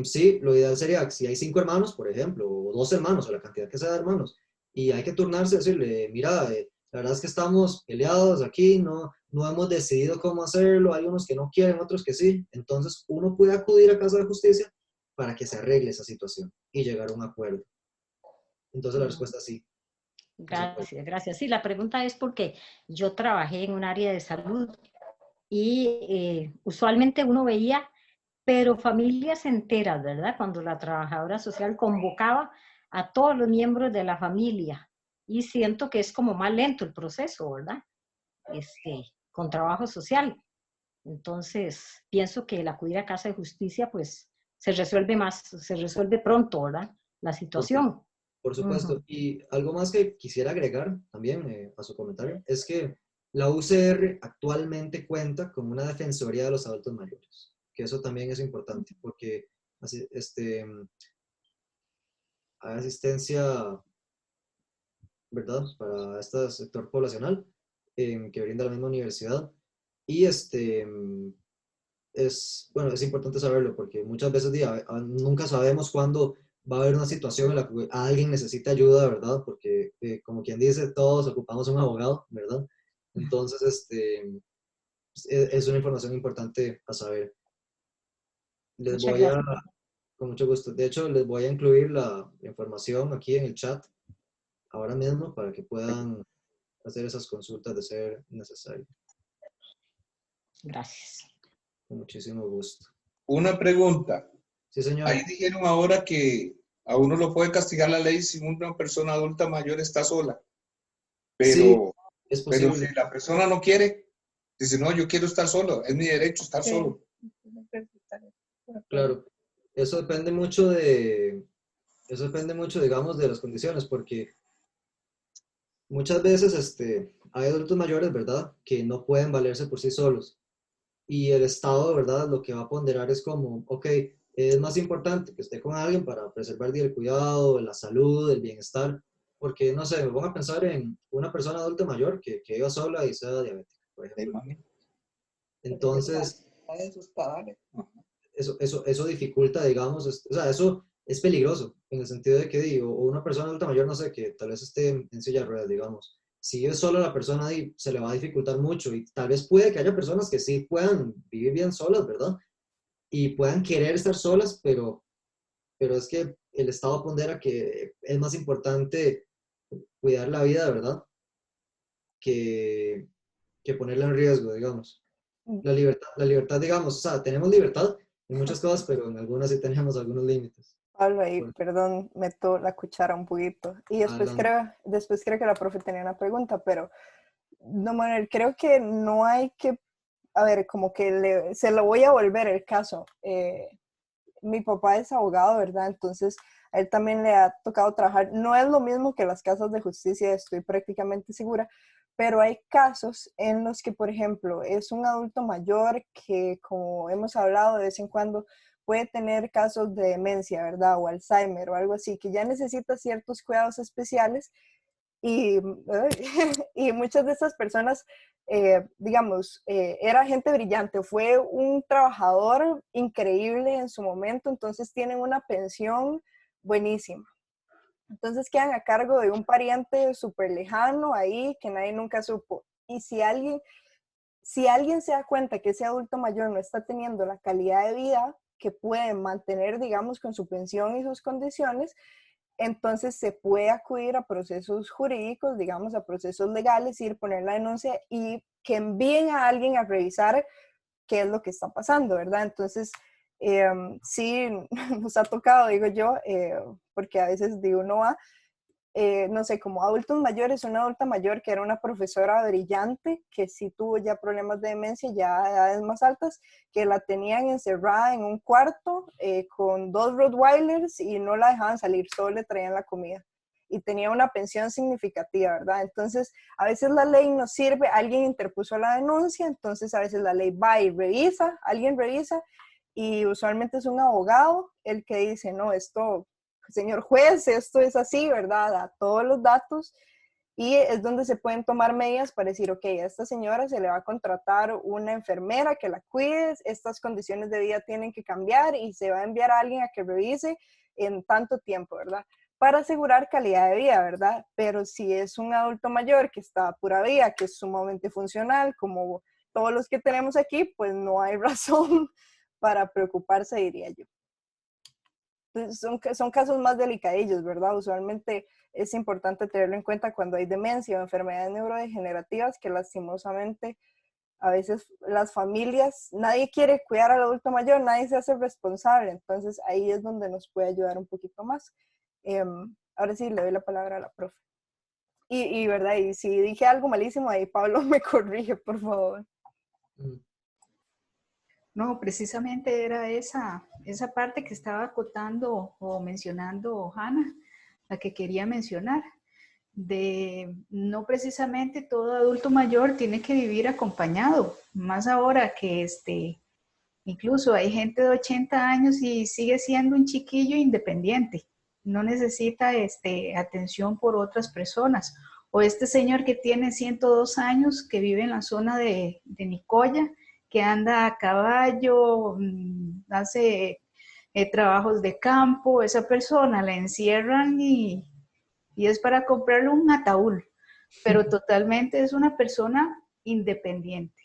sí, lo ideal sería que si hay 5 hermanos, por ejemplo, o 2 hermanos, o la cantidad que sea de hermanos, y hay que turnarse, decirle, mira, la verdad es que estamos peleados aquí, no hemos decidido cómo hacerlo, hay unos que no quieren, otros que sí, entonces uno puede acudir a Casa de Justicia para que se arregle esa situación y llegar a un acuerdo. Entonces la respuesta es sí. Gracias, gracias. Sí, la pregunta es porque yo trabajé en un área de salud y usualmente uno veía, pero familias enteras, ¿verdad? Cuando la trabajadora social convocaba a todos los miembros de la familia y siento que es como más lento el proceso, ¿verdad? Con trabajo social. Entonces, pienso que el acudir a Casa de Justicia, pues, se resuelve pronto, ¿verdad? La situación. Por supuesto. Y algo más que quisiera agregar también a su comentario es que la UCR actualmente cuenta con una defensoría de los adultos mayores, que eso también es importante porque hay asistencia, ¿verdad?, para este sector poblacional que brinda la misma universidad. Y bueno, es importante saberlo porque muchas veces nunca sabemos cuándo va a haber una situación en la que alguien necesita ayuda, ¿verdad? Porque, como quien dice, todos ocupamos un abogado, ¿verdad? Entonces, es una información importante a saber. Muchas gracias. Con mucho gusto. De hecho, les voy a incluir la información aquí en el chat ahora mismo para que puedan hacer esas consultas de ser necesario. Gracias. Con muchísimo gusto. Una pregunta. Sí, señor. Ahí dijeron ahora que a uno lo puede castigar la ley si una persona adulta mayor está sola. Pero, sí, es pero posible. si la persona no quiere, dice, no, yo quiero estar solo, es mi derecho estar solo. Claro, eso depende mucho, digamos, de las condiciones, porque muchas veces hay adultos mayores, ¿verdad?, que no pueden valerse por sí solos. Y el Estado, ¿verdad?, lo que va a ponderar es como, ok, es más importante que esté con alguien para preservar el cuidado, la salud, el bienestar, porque, no sé, me pongo a pensar en una persona adulta mayor que viva sola y sea diabética, por ejemplo. Entonces, eso dificulta, digamos, o sea, eso es peligroso, en el sentido de que, digo, o una persona adulta mayor, no sé, que tal vez esté en silla de ruedas, digamos, si es sola la persona, se le va a dificultar mucho, y tal vez puede que haya personas que sí puedan vivir bien solas, ¿verdad? Y puedan querer estar solas, pero es que el Estado pondera que es más importante cuidar la vida, ¿verdad?, que ponerla en riesgo, digamos. La libertad, digamos, o sea, tenemos libertad en muchas cosas, pero en algunas sí tenemos algunos límites. Pablo, ahí, perdón, meto la cuchara un poquito. Y después creo que la profe tenía una pregunta, pero no, Manuel, creo que no hay que, a ver, como que se lo voy a volver el caso. Mi papá es abogado, ¿verdad? Entonces, a él también le ha tocado trabajar. No es lo mismo que las casas de justicia, estoy prácticamente segura, pero hay casos en los que, por ejemplo, es un adulto mayor que, como hemos hablado de vez en cuando, puede tener casos de demencia, ¿verdad? O Alzheimer o algo así, que ya necesita ciertos cuidados especiales y, y muchas de estas personas, digamos, era gente brillante, fue un trabajador increíble en su momento, entonces tienen una pensión buenísima. Entonces quedan a cargo de un pariente súper lejano ahí que nadie nunca supo. Y si alguien se da cuenta que ese adulto mayor no está teniendo la calidad de vida que puede mantener, digamos, con su pensión y sus condiciones, entonces se puede acudir a procesos jurídicos, digamos, a procesos legales, ir, poner la denuncia y que envíen a alguien a revisar qué es lo que está pasando, ¿verdad? Entonces, sí, nos ha tocado, digo yo, porque a veces digo, uno va, no sé, como adultos mayores, una adulta mayor que era una profesora brillante, que sí tuvo ya problemas de demencia, ya a edades más altas, que la tenían encerrada en un cuarto con 2 Rottweilers y no la dejaban salir, solo le traían la comida. Y tenía una pensión significativa, ¿verdad? Entonces, a veces la ley no sirve, alguien interpuso la denuncia, entonces a veces la ley va y revisa, alguien revisa, y usualmente es un abogado el que dice, no, esto, señor juez, esto es así, ¿verdad? Da todos los datos y es donde se pueden tomar medidas para decir, ok, a esta señora se le va a contratar una enfermera que la cuide, estas condiciones de vida tienen que cambiar y se va a enviar a alguien a que revise en tanto tiempo, ¿verdad? Para asegurar calidad de vida, ¿verdad? Pero si es un adulto mayor que está a pura vida, que es sumamente funcional, como todos los que tenemos aquí, pues no hay razón para preocuparse, diría yo. Son casos más delicadillos, ¿verdad? Usualmente es importante tenerlo en cuenta cuando hay demencia o enfermedades neurodegenerativas que lastimosamente a veces las familias, nadie quiere cuidar al adulto mayor, nadie se hace responsable, entonces ahí es donde nos puede ayudar un poquito más. Ahora sí, le doy la palabra a la profe. Y ¿verdad? Y si dije algo malísimo, ahí Pablo me corrige, por favor. No, precisamente era esa parte que estaba acotando o mencionando Hanna. la que quería mencionar, de no precisamente todo adulto mayor tiene que vivir acompañado, más ahora que incluso hay gente de 80 años y sigue siendo un chiquillo independiente, no necesita atención por otras personas. O este señor que tiene 102 años, que vive en la zona de Nicoya, que anda a caballo, hace trabajos de campo, esa persona la encierran y es para comprarle un ataúd, pero totalmente es una persona independiente.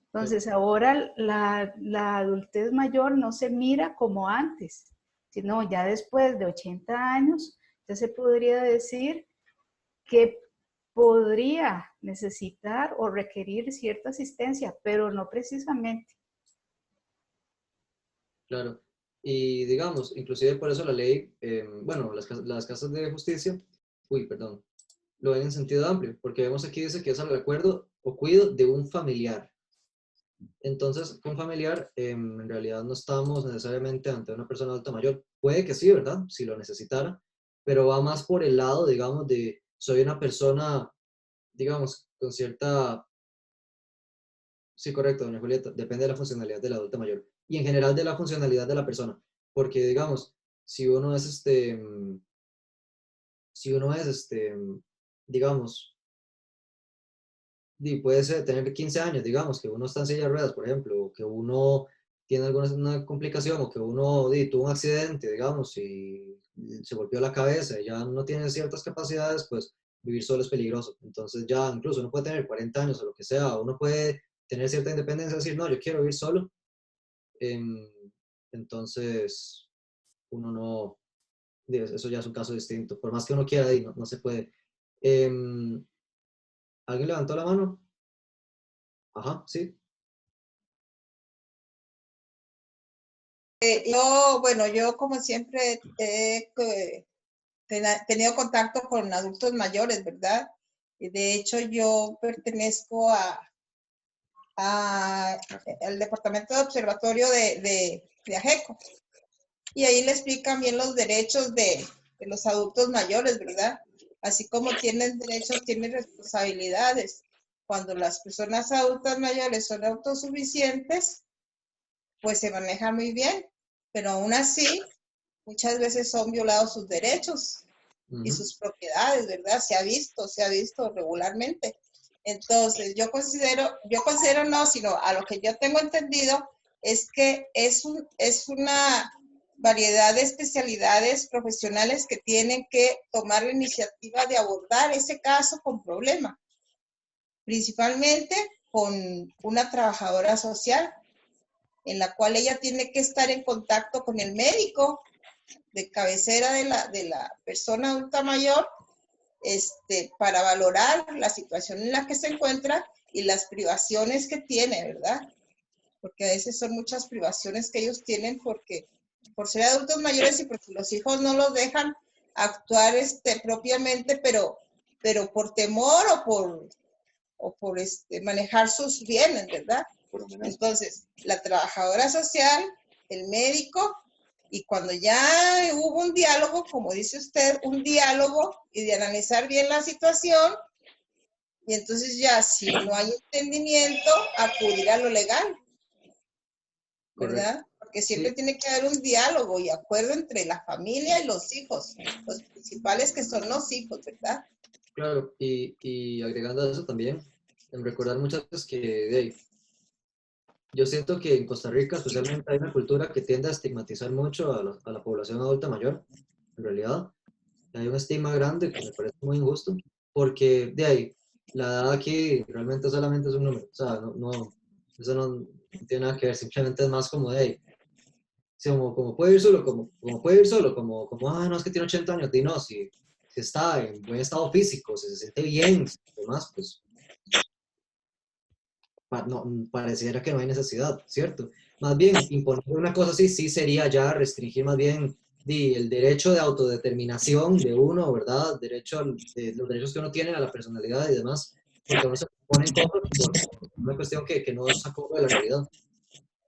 Entonces ahora la adultez mayor no se mira como antes, sino ya después de 80 años, ya se podría decir que podría necesitar o requerir cierta asistencia, pero no precisamente. Claro. Y digamos, inclusive por eso la ley, bueno, las casas de justicia, perdón, lo ven en sentido amplio, porque vemos aquí dice que es al recuerdo o cuido de un familiar. Entonces, con familiar, en realidad no estamos necesariamente ante una persona adulta mayor. Puede que sí, ¿verdad? Si lo necesitara, pero va más por el lado, digamos, de soy una persona, digamos, con cierta... Sí, correcto, doña Julieta, depende de la funcionalidad del adulto mayor y en general de la funcionalidad de la persona, porque, digamos, si uno es digamos, y puede tener 15 años, digamos, que uno está en silla de ruedas, por ejemplo, o que uno tiene alguna complicación, o que uno tuvo un accidente, digamos, y se golpeó la cabeza y ya no tiene ciertas capacidades, pues vivir solo es peligroso. Entonces ya incluso uno puede tener 40 años o lo que sea, uno puede tener cierta independencia y decir, no, yo quiero vivir solo. Entonces, uno no, eso ya es un caso distinto. Por más que uno quiera, no se puede. ¿Alguien levantó la mano? Ajá, sí. Yo como siempre he tenido contacto con adultos mayores, ¿verdad? Y de hecho yo pertenezco al Departamento de Observatorio de AGECO. Y ahí le explican bien los derechos de los adultos mayores, ¿verdad? Así como tienen derechos, tienen responsabilidades. Cuando las personas adultas mayores son autosuficientes, pues se maneja muy bien, pero aún así, muchas veces son violados sus derechos y sus propiedades, ¿verdad? Se ha visto regularmente. Entonces, yo considero no, sino a lo que yo tengo entendido, es que es una variedad de especialidades profesionales que tienen que tomar la iniciativa de abordar ese caso con problema, principalmente con una trabajadora social, en la cual ella tiene que estar en contacto con el médico de cabecera de la persona adulta mayor, para valorar la situación en la que se encuentra y las privaciones que tiene, ¿verdad? Porque a veces son muchas privaciones que ellos tienen por ser adultos mayores y porque los hijos no los dejan actuar propiamente, pero por temor o por manejar sus bienes, ¿verdad? Entonces, la trabajadora social, el médico, y cuando ya hubo un diálogo, como dice usted, un diálogo y de analizar bien la situación, y entonces ya si no hay entendimiento, acudir a lo legal, ¿verdad? Correcto. Porque siempre tiene que haber un diálogo y acuerdo entre la familia y los hijos, los principales que son los hijos, ¿verdad? Claro, y agregando a eso también, en recordar muchas veces que yo siento que en Costa Rica especialmente hay una cultura que tiende a estigmatizar mucho a la población adulta mayor, en realidad. Hay un estigma grande que me parece muy injusto, porque de ahí, la edad aquí realmente solamente es un número, o sea, eso no tiene nada que ver, simplemente es más como de ahí. Como puede ir solo, como puede ir solo, no, es que tiene 80 años, no, si está en buen estado físico, si se siente bien, demás, pues no, pareciera que no hay necesidad, ¿cierto? Más bien, imponer una cosa así sí sería ya restringir más bien el derecho de autodeterminación de uno, ¿verdad? Los derechos que uno tiene a la personalidad y demás, porque uno se pone en cosas por una cuestión que no es acorde a la realidad.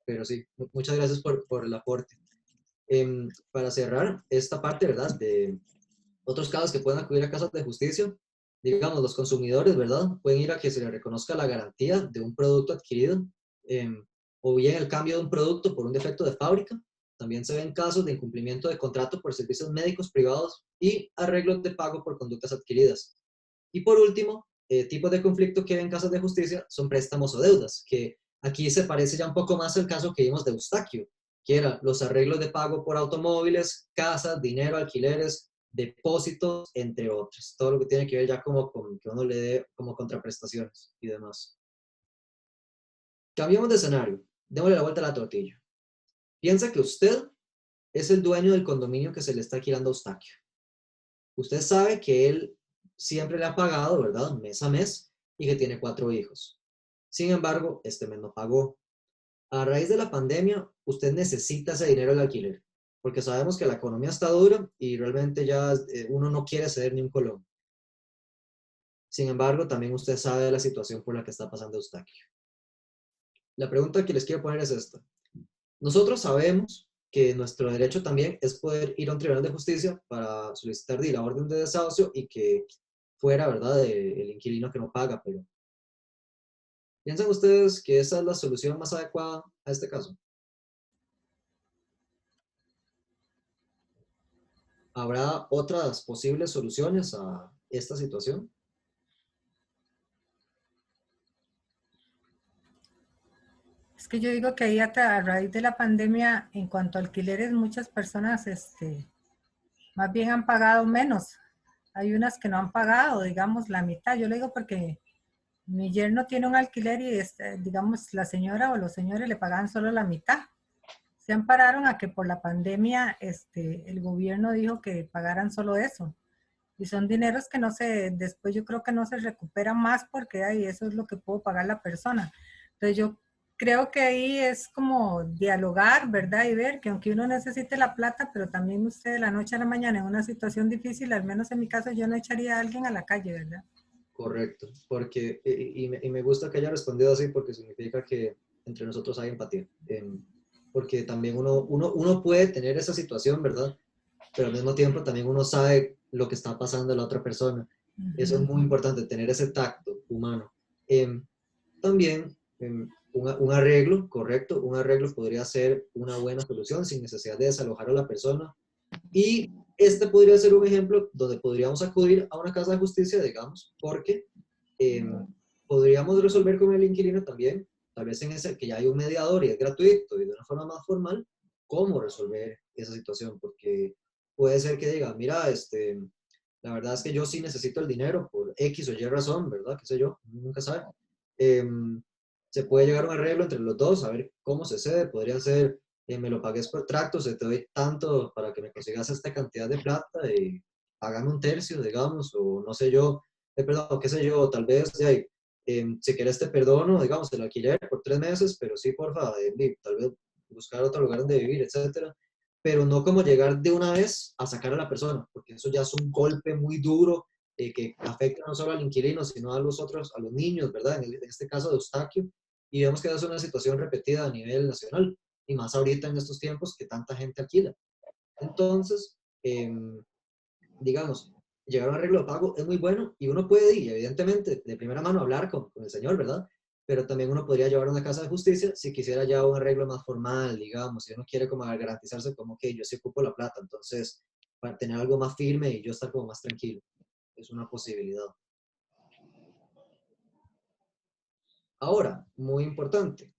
Pero sí, muchas gracias por el aporte. Para cerrar esta parte, ¿verdad? Otros casos que pueden acudir a casas de justicia, digamos, los consumidores, ¿verdad? Pueden ir a que se les reconozca la garantía de un producto adquirido, o bien el cambio de un producto por un defecto de fábrica. También se ven casos de incumplimiento de contrato por servicios médicos privados y arreglos de pago por conductas adquiridas. Y por último, tipos de conflicto que ven casas de justicia son préstamos o deudas, que aquí se parece ya un poco más al caso que vimos de Eustaquio, que eran los arreglos de pago por automóviles, casas, dinero, alquileres, depósitos, entre otros. Todo lo que tiene que ver ya como con que uno le dé como contraprestaciones y demás. Cambiamos de escenario. Démosle la vuelta a la tortilla. Piensa que usted es el dueño del condominio que se le está alquilando a Eustaquio. Usted sabe que él siempre le ha pagado, ¿verdad? Mes a mes, y que tiene 4 hijos. Sin embargo, este mes no pagó. A raíz de la pandemia, usted necesita ese dinero del alquiler, porque sabemos que la economía está dura y realmente ya uno no quiere ceder ni un colón. Sin embargo, también usted sabe de la situación por la que está pasando Eustaquio. La pregunta que les quiero poner es esta. Nosotros sabemos que nuestro derecho también es poder ir a un tribunal de justicia para solicitar la orden de desahucio y que fuera, ¿verdad?, el inquilino que no paga, pero ¿piensan ustedes que esa es la solución más adecuada a este caso? ¿Habrá otras posibles soluciones a esta situación? Es que yo digo que ahí a raíz de la pandemia, en cuanto a alquileres, muchas personas más bien han pagado menos. Hay unas que no han pagado, digamos, la mitad. Yo le digo porque mi yerno tiene un alquiler y, digamos, la señora o los señores le pagaban solo la mitad. Se ampararon a que por la pandemia el gobierno dijo que pagaran solo eso. Y son dineros que después yo creo que no se recuperan más porque ahí eso es lo que puedo pagar la persona. Entonces yo creo que ahí es como dialogar, ¿verdad? Y ver que aunque uno necesite la plata, pero también usted de la noche a la mañana en una situación difícil, al menos en mi caso yo no echaría a alguien a la calle, ¿verdad? Correcto, porque, y me gusta que haya respondido así porque significa que entre nosotros hay empatía. Porque también uno puede tener esa situación, ¿verdad? Pero al mismo tiempo también uno sabe lo que está pasando a la otra persona. Eso es muy importante, tener ese tacto humano. También un arreglo, correcto, un arreglo podría ser una buena solución sin necesidad de desalojar a la persona. Y este podría ser un ejemplo donde podríamos acudir a una casa de justicia, digamos, porque podríamos resolver con el inquilino también, tal vez en ese que ya hay un mediador y es gratuito y de una forma más formal, cómo resolver esa situación, porque puede ser que diga, mira, la verdad es que yo sí necesito el dinero por X o Y razón, ¿verdad? Qué sé yo, nunca sabe. Se puede llegar a un arreglo entre los dos, a ver cómo se cede, podría ser me lo pagues por tracto, se te doy tanto para que me consigas esta cantidad de plata y hágame un tercio, digamos, o no sé yo, perdón, qué sé yo, tal vez, si quieres te perdono, digamos, el alquiler por 3 meses, pero sí, porfa, tal vez buscar otro lugar donde vivir, etcétera, pero no como llegar de una vez a sacar a la persona, porque eso ya es un golpe muy duro que afecta no solo al inquilino, sino a los otros, a los niños, ¿verdad? En este caso de Eustaquio, y vemos que es una situación repetida a nivel nacional y más ahorita en estos tiempos que tanta gente alquila. Entonces, digamos, llegar a un arreglo de pago es muy bueno y uno puede ir, evidentemente, de primera mano hablar con el señor, ¿verdad? Pero también uno podría llevar a una casa de justicia si quisiera ya un arreglo más formal, digamos, si uno quiere como garantizarse como que yo sí ocupo la plata, entonces, para tener algo más firme y yo estar como más tranquilo. Es una posibilidad. Ahora, muy importante,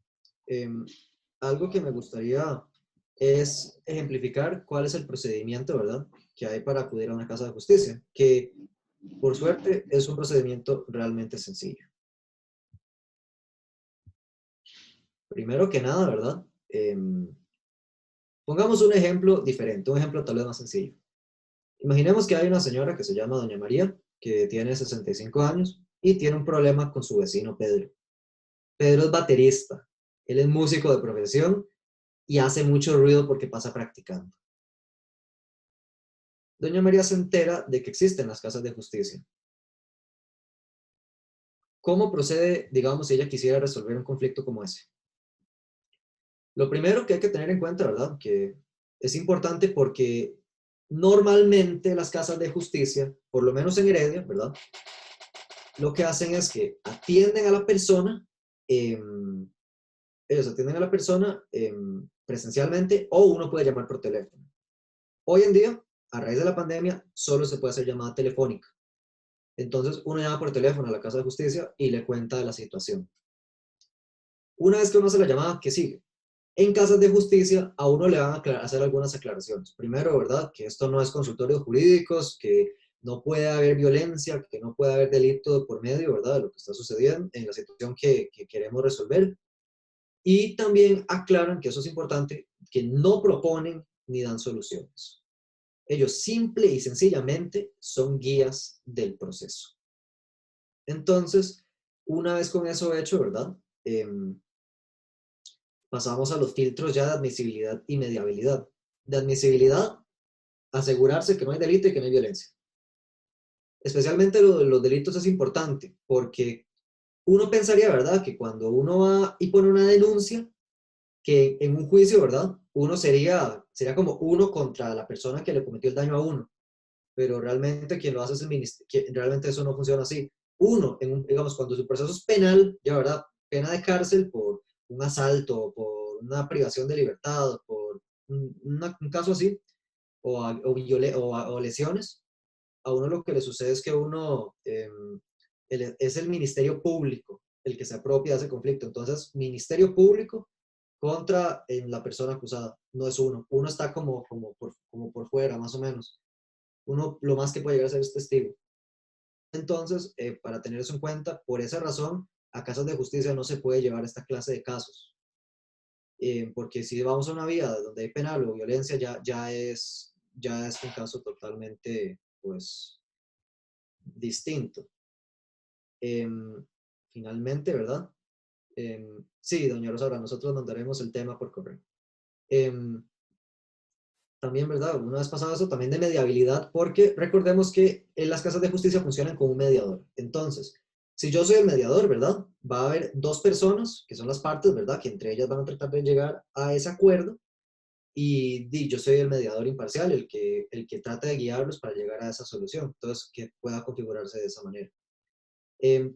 algo que me gustaría es ejemplificar cuál es el procedimiento, ¿verdad?, que hay para acudir a una casa de justicia, que por suerte es un procedimiento realmente sencillo. Primero que nada, ¿verdad? Pongamos un ejemplo diferente, un ejemplo tal vez más sencillo. Imaginemos que hay una señora que se llama Doña María, que tiene 65 años y tiene un problema con su vecino Pedro. Pedro es baterista, él es músico de profesión y hace mucho ruido porque pasa practicando. Doña María se entera de que existen las casas de justicia. ¿Cómo procede, digamos, si ella quisiera resolver un conflicto como ese? Lo primero que hay que tener en cuenta, ¿verdad?, que es importante porque normalmente las casas de justicia, por lo menos en Heredia, ¿verdad? Lo que hacen es que atienden a la persona, ellos atienden a la persona presencialmente o uno puede llamar por teléfono. Hoy en día, a raíz de la pandemia, solo se puede hacer llamada telefónica. Entonces, uno llama por teléfono a la Casa de Justicia y le cuenta de la situación. Una vez que uno hace la llamada, ¿qué sigue? En casas de justicia, a uno le van a hacer algunas aclaraciones. Primero, ¿verdad? Que esto no es consultorios jurídicos, que no puede haber violencia, que no puede haber delito por medio, ¿verdad? De lo que está sucediendo en la situación que queremos resolver. Y también aclaran, que eso es importante, que no proponen ni dan soluciones. Ellos simple y sencillamente son guías del proceso. Entonces, una vez con eso hecho, ¿verdad? Pasamos a los filtros ya de admisibilidad y mediabilidad. De admisibilidad, asegurarse que no hay delito y que no hay violencia. Especialmente lo de los delitos es importante, porque uno pensaría, ¿verdad?, que cuando uno va y pone una denuncia, que en un juicio, ¿verdad?, uno sería como uno contra la persona que le cometió el daño a uno. Pero realmente quien lo hace es el ministerio, realmente eso no funciona así. Uno, digamos, cuando su proceso es penal, ya, ¿verdad?, pena de cárcel por un asalto, por una privación de libertad, por un caso así, o lesiones, a uno lo que le sucede es que uno es el Ministerio Público el que se apropia de ese conflicto. Entonces, Ministerio Público contra la persona acusada, no es uno. Uno está como por fuera, más o menos. Uno lo más que puede llegar a ser es testigo. Entonces, para tener eso en cuenta, por esa razón, a casas de justicia no se puede llevar esta clase de casos. Porque si vamos a una vía donde hay penal o violencia, ya es un caso totalmente, pues, distinto. Finalmente, ¿verdad? Sí, doña Rosaura, nosotros mandaremos el tema por correo. También, ¿verdad? Una vez pasado eso, también de mediabilidad, porque recordemos que en las casas de justicia funcionan como un mediador. Entonces, si yo soy el mediador, ¿verdad? Va a haber dos personas, que son las partes, ¿verdad? Que entre ellas van a tratar de llegar a ese acuerdo, y yo soy el mediador imparcial, el que trata de guiarlos para llegar a esa solución. Entonces, que pueda configurarse de esa manera.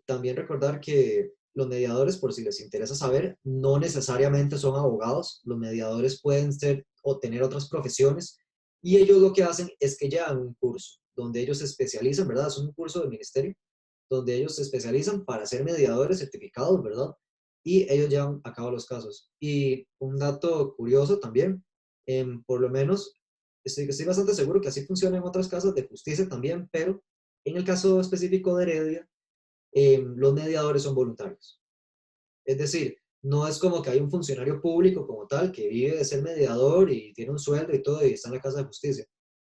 También recordar que los mediadores, por si les interesa saber, no necesariamente son abogados. Los mediadores pueden ser o tener otras profesiones, y ellos lo que hacen es que llevan un curso donde ellos se especializan, ¿verdad? Es un curso del ministerio donde ellos se especializan para ser mediadores certificados, ¿verdad? Y ellos llevan a cabo los casos. Y un dato curioso también, por lo menos, estoy bastante seguro que así funciona en otras casas de justicia también, pero en el caso específico de Heredia, los mediadores son voluntarios. Es decir, no es como que hay un funcionario público como tal que vive de ser mediador y tiene un sueldo y todo y está en la casa de justicia,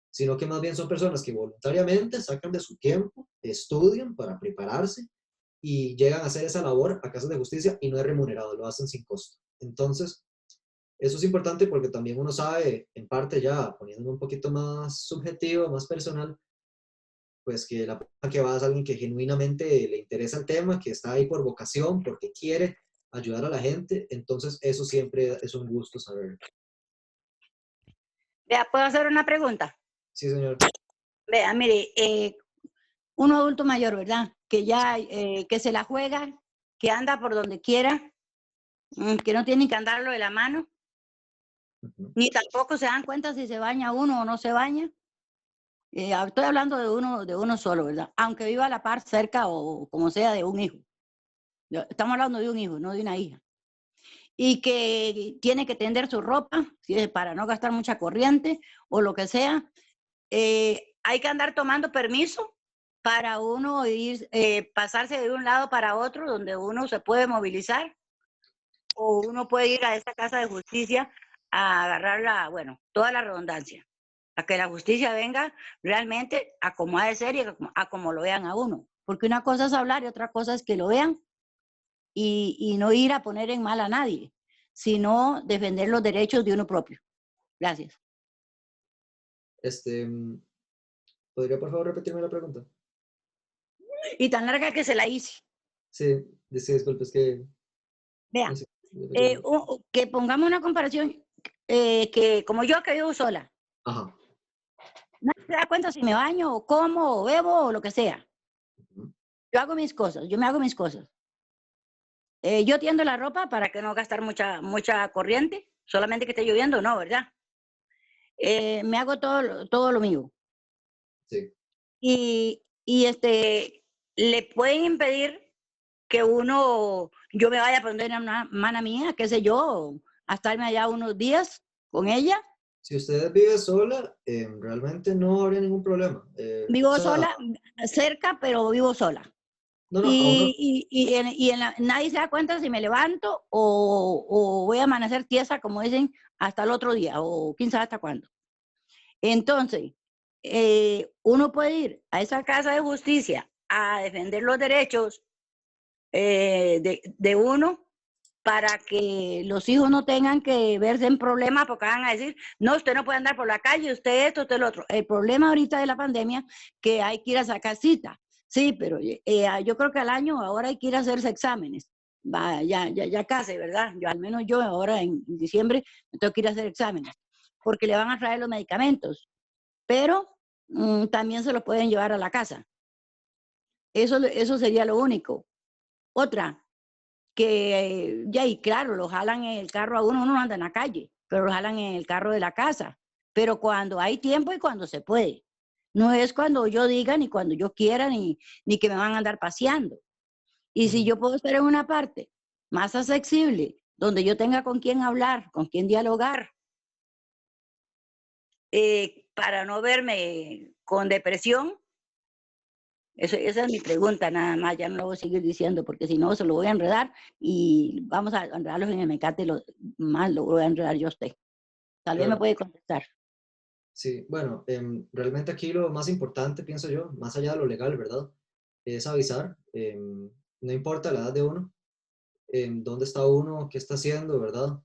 sino que más bien son personas que voluntariamente sacan de su tiempo, estudian para prepararse y llegan a hacer esa labor a casas de justicia y no es remunerado, lo hacen sin costo. Entonces, eso es importante porque también uno sabe, en parte ya poniéndome un poquito más subjetivo, más personal, pues que la persona que va es alguien que genuinamente le interesa el tema, que está ahí por vocación, porque quiere ayudar a la gente. Entonces, eso siempre es un gusto saber. Vea, ¿puedo hacer una pregunta? Sí, señor. Vea, mire, un adulto mayor, ¿verdad? Que ya, que se la juega, que anda por donde quiera, que no tiene que andarlo de la mano, ni tampoco se dan cuenta si se baña uno o no se baña. Estoy hablando de uno solo, ¿verdad? Aunque viva a la par, cerca o como sea de un hijo. Estamos hablando de un hijo, no de una hija. Y que tiene que tender su ropa, para no gastar mucha corriente o lo que sea. Hay que andar tomando permiso para uno ir, pasarse de un lado para otro, donde uno se puede movilizar, o uno puede ir a esta casa de justicia a agarrar toda la redundancia, a que la justicia venga realmente a como ha de ser y a como lo vean a uno. Porque una cosa es hablar y otra cosa es que lo vean y no ir a poner en mal a nadie, sino defender los derechos de uno propio. Gracias. ¿Podría por favor repetirme la pregunta? Y tan larga que se la hice. Sí, disculpe, es que... Vea, que pongamos una comparación, que como yo que vivo sola. Ajá. se da cuenta si me baño, o como, o bebo, o lo que sea. Yo hago mis cosas, yo me hago mis cosas. Yo tiendo la ropa para que no gastar mucha corriente, solamente que esté lloviendo, no, ¿verdad? Me hago todo lo mío. Sí. Y le pueden impedir que yo me vaya a poner a una hermana mía, qué sé yo, a estarme allá unos días con ella. Si usted vive sola, realmente no habría ningún problema. Vivo O sea, sola, cerca, pero vivo sola. no, a uno, Nadie se da cuenta si me levanto o voy a amanecer tiesa, como dicen, hasta el otro día, o quién sabe hasta cuándo. Entonces, uno puede ir a esa casa de justicia a defender los derechos de uno, para que los hijos no tengan que verse en problemas, porque van a decir, no, usted no puede andar por la calle, usted esto, usted lo otro. El problema ahorita de la pandemia, que hay que ir a sacar cita. Sí, pero yo creo que al año ahora hay que ir a hacerse exámenes. Ya casi, ¿verdad? Al menos yo ahora en diciembre me tengo que ir a hacer exámenes, porque le van a traer los medicamentos, pero también se los pueden llevar a la casa. Eso sería lo único. Otra, que y claro, lo jalan en el carro a uno no anda en la calle, pero lo jalan en el carro de la casa. Pero cuando hay tiempo y cuando se puede. No es cuando yo diga, ni cuando yo quiera, ni que me van a andar paseando. Y si yo puedo estar en una parte más accesible, donde yo tenga con quién hablar, con quién dialogar, para no verme con depresión. Esa es mi pregunta, nada más, ya no lo voy a seguir diciendo, porque si no se lo voy a enredar y vamos a enredarlos en el mecate, más lo voy a enredar yo a usted. Tal vez me puede contestar. Sí, bueno, realmente aquí lo más importante, pienso yo, más allá de lo legal, ¿verdad? Es avisar, no importa la edad de uno, dónde está uno, qué está haciendo, ¿verdad?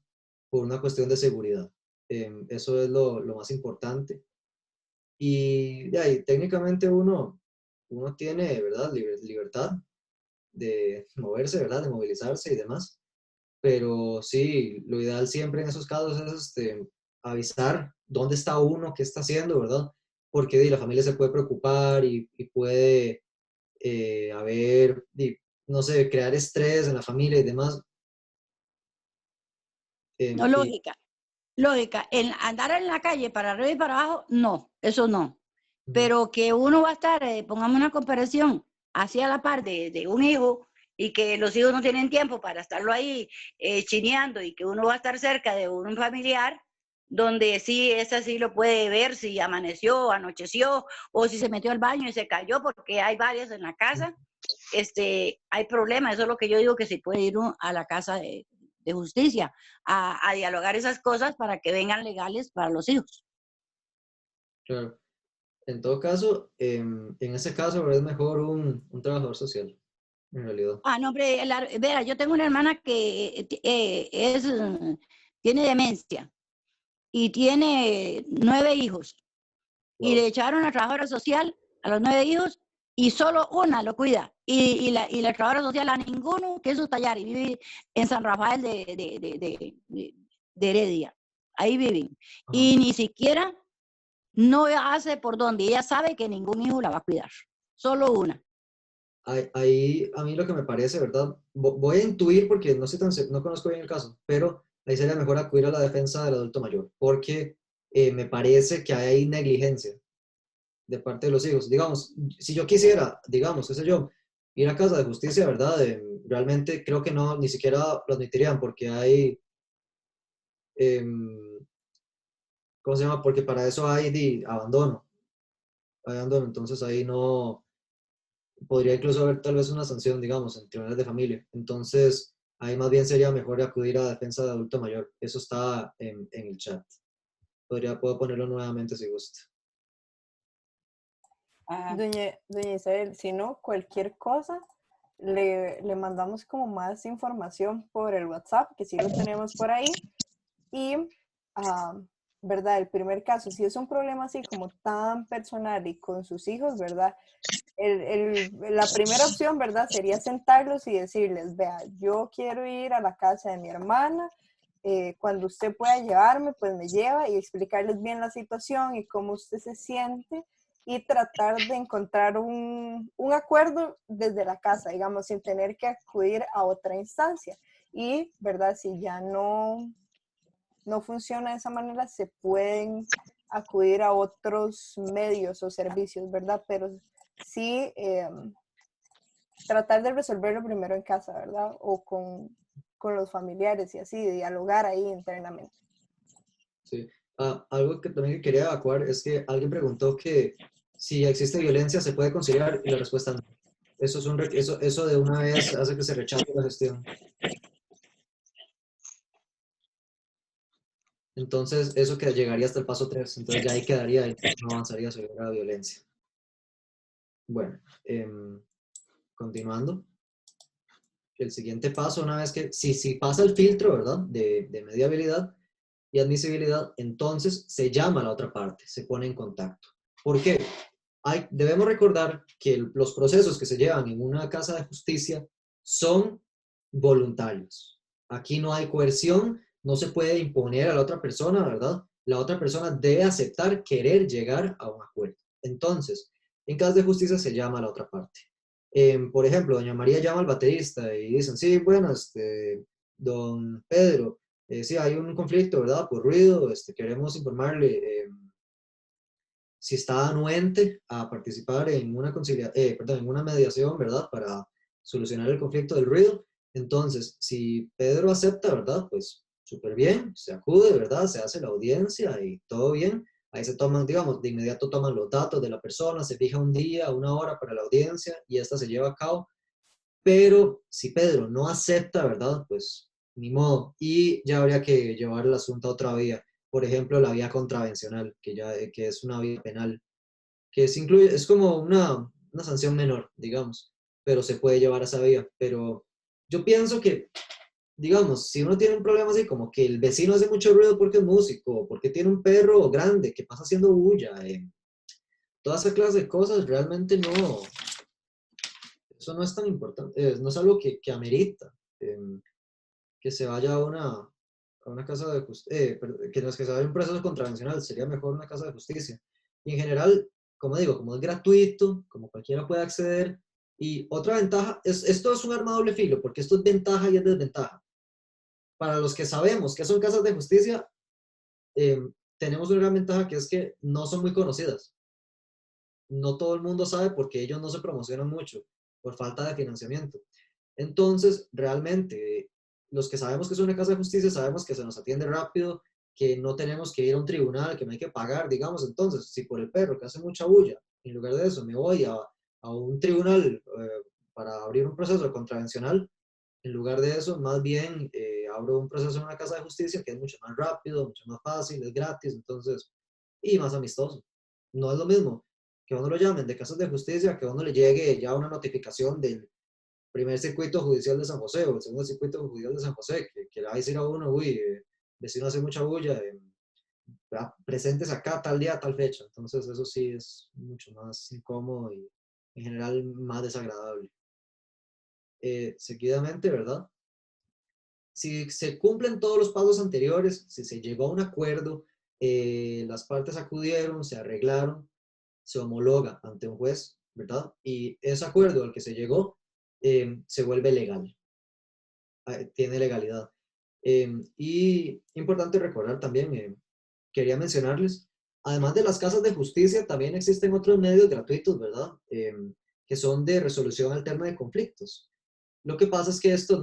Por una cuestión de seguridad. Eso es lo más importante. Y de ahí, técnicamente uno tiene, ¿verdad? Libertad de moverse, ¿verdad? De movilizarse y demás. Pero sí, lo ideal siempre en esos casos es avisar dónde está uno, qué está haciendo, ¿verdad? Porque la familia se puede preocupar y puede haber, no sé, crear estrés en la familia y demás. No, lógica. Andar en la calle para arriba y para abajo, no, eso no. Pero que uno va a estar, pongamos una comparación, hacia la par de un hijo, y que los hijos no tienen tiempo para estarlo ahí chineando, y que uno va a estar cerca de un familiar, donde sí, ese sí lo puede ver, si amaneció, anocheció, o si se metió al baño y se cayó, porque hay varios en la casa, hay problemas. Eso es lo que yo digo, que se puede ir a la casa de justicia a dialogar esas cosas para que vengan legales para los hijos. Claro. En todo caso, en ese caso es mejor un trabajador social, en realidad. No, hombre, vea, yo tengo una hermana que tiene demencia y tiene 9 hijos. Wow. Y le echaron a trabajadora social a los 9 hijos y solo una lo cuida. Y la trabajadora social a ninguno que es su tallar, y vive en San Rafael de Heredia. Ahí viven. Ajá. Y ni siquiera no hace por donde. Ella sabe que ningún hijo la va a cuidar. Solo una. Ahí a mí lo que me parece, ¿verdad? Voy a intuir porque no conozco bien el caso, pero ahí sería mejor acudir a la defensa del adulto mayor, porque me parece que hay negligencia de parte de los hijos. Digamos, si yo quisiera, digamos, qué sé yo, ir a casa de justicia, ¿verdad? Realmente creo que no, ni siquiera lo admitirían porque hay, ¿cómo se llama? Porque para eso hay abandono. Hay abandono, entonces ahí no podría incluso haber tal vez una sanción, digamos, en tribunales de familia. Entonces, ahí más bien sería mejor acudir a defensa de adulto mayor. Eso está en el chat. Puedo ponerlo nuevamente si gusta. Doña Isabel, si no, cualquier cosa, le mandamos como más información por el WhatsApp, que sí lo tenemos por ahí. Y, ¿verdad? El primer caso, si es un problema así como tan personal y con sus hijos, ¿verdad? La primera opción, ¿verdad? Sería sentarlos y decirles, vea, yo quiero ir a la casa de mi hermana cuando usted pueda llevarme, pues me lleva y explicarles bien la situación y cómo usted se siente y tratar de encontrar un acuerdo desde la casa, digamos, sin tener que acudir a otra instancia. Y, ¿verdad? Si ya no funciona de esa manera, se pueden acudir a otros medios o servicios, ¿verdad? Pero sí tratar de resolverlo primero en casa, ¿verdad? O con los familiares y así, dialogar ahí internamente. Sí. Algo que también quería evacuar es que alguien preguntó que si existe violencia se puede conciliar y la respuesta no. Eso, eso de una vez hace que se rechace la gestión. Entonces, eso que llegaría hasta el paso 3. Entonces, ya ahí quedaría y no avanzaría sobre la violencia. Bueno, continuando. El siguiente paso, una vez que, si pasa el filtro, ¿verdad? De mediabilidad y admisibilidad, entonces se llama a la otra parte, se pone en contacto. ¿Por qué? Debemos recordar que los procesos que se llevan en una casa de justicia son voluntarios. Aquí no hay coerción, no se puede imponer a la otra persona, ¿verdad? La otra persona debe aceptar querer llegar a un acuerdo. Entonces, en casos de justicia se llama a la otra parte. Por ejemplo, doña María llama al baterista y dicen, sí, bueno, don Pedro, sí, hay un conflicto, ¿verdad? Por ruido, queremos informarle si está anuente a participar en una en una mediación, ¿verdad? Para solucionar el conflicto del ruido. Entonces, si Pedro acepta, ¿verdad? Pues súper bien, se acude, ¿verdad? Se hace la audiencia y todo bien. Ahí se toman, digamos, de inmediato toman los datos de la persona, se fija un día, una hora para la audiencia y esta se lleva a cabo. Pero si Pedro no acepta, ¿verdad? Pues ni modo. Y ya habría que llevar el asunto a otra vía. Por ejemplo, la vía contravencional, que es una vía penal, que es como una sanción menor, digamos, pero se puede llevar a esa vía. Pero yo pienso que, digamos, si uno tiene un problema así, como que el vecino hace mucho ruido porque es músico, porque tiene un perro grande que pasa haciendo bulla, toda esa clase de cosas realmente no, eso no es tan importante, no es algo que amerita que se vaya a una casa de justicia, que no es que se vaya a un proceso contravencional, sería mejor una casa de justicia. Y en general, como digo, como es gratuito, como cualquiera puede acceder, y otra ventaja, esto es un arma de doble filo, porque esto es ventaja y es desventaja. Para los que sabemos que son casas de justicia, tenemos una gran ventaja que es que no son muy conocidas. No todo el mundo sabe porque ellos no se promocionan mucho, por falta de financiamiento. Entonces, realmente, los que sabemos que es una casa de justicia, sabemos que se nos atiende rápido, que no tenemos que ir a un tribunal, que no hay que pagar, digamos. Entonces, si por el perro que hace mucha bulla, en lugar de eso me voy a un tribunal para abrir un proceso contravencional, en lugar de eso, más bien abro un proceso en una casa de justicia que es mucho más rápido, mucho más fácil, es gratis, entonces, y más amistoso. No es lo mismo que a uno lo llamen de casas de justicia, que a uno le llegue ya una notificación del primer circuito judicial de San José o el segundo circuito judicial de San José, que le va a decir a uno, uy, vecino hace mucha bulla, presentes acá tal día, tal fecha. Entonces eso sí es mucho más incómodo y en general más desagradable. Seguidamente, ¿verdad? Si se cumplen todos los pasos anteriores, si se llegó a un acuerdo, las partes acudieron, se arreglaron, se homologa ante un juez, ¿verdad? Y ese acuerdo al que se llegó se vuelve legal, tiene legalidad. Y importante recordar también, quería mencionarles, además de las casas de justicia, también existen otros medios gratuitos, ¿verdad? Que son de resolución alterna de conflictos. Lo que pasa es que estos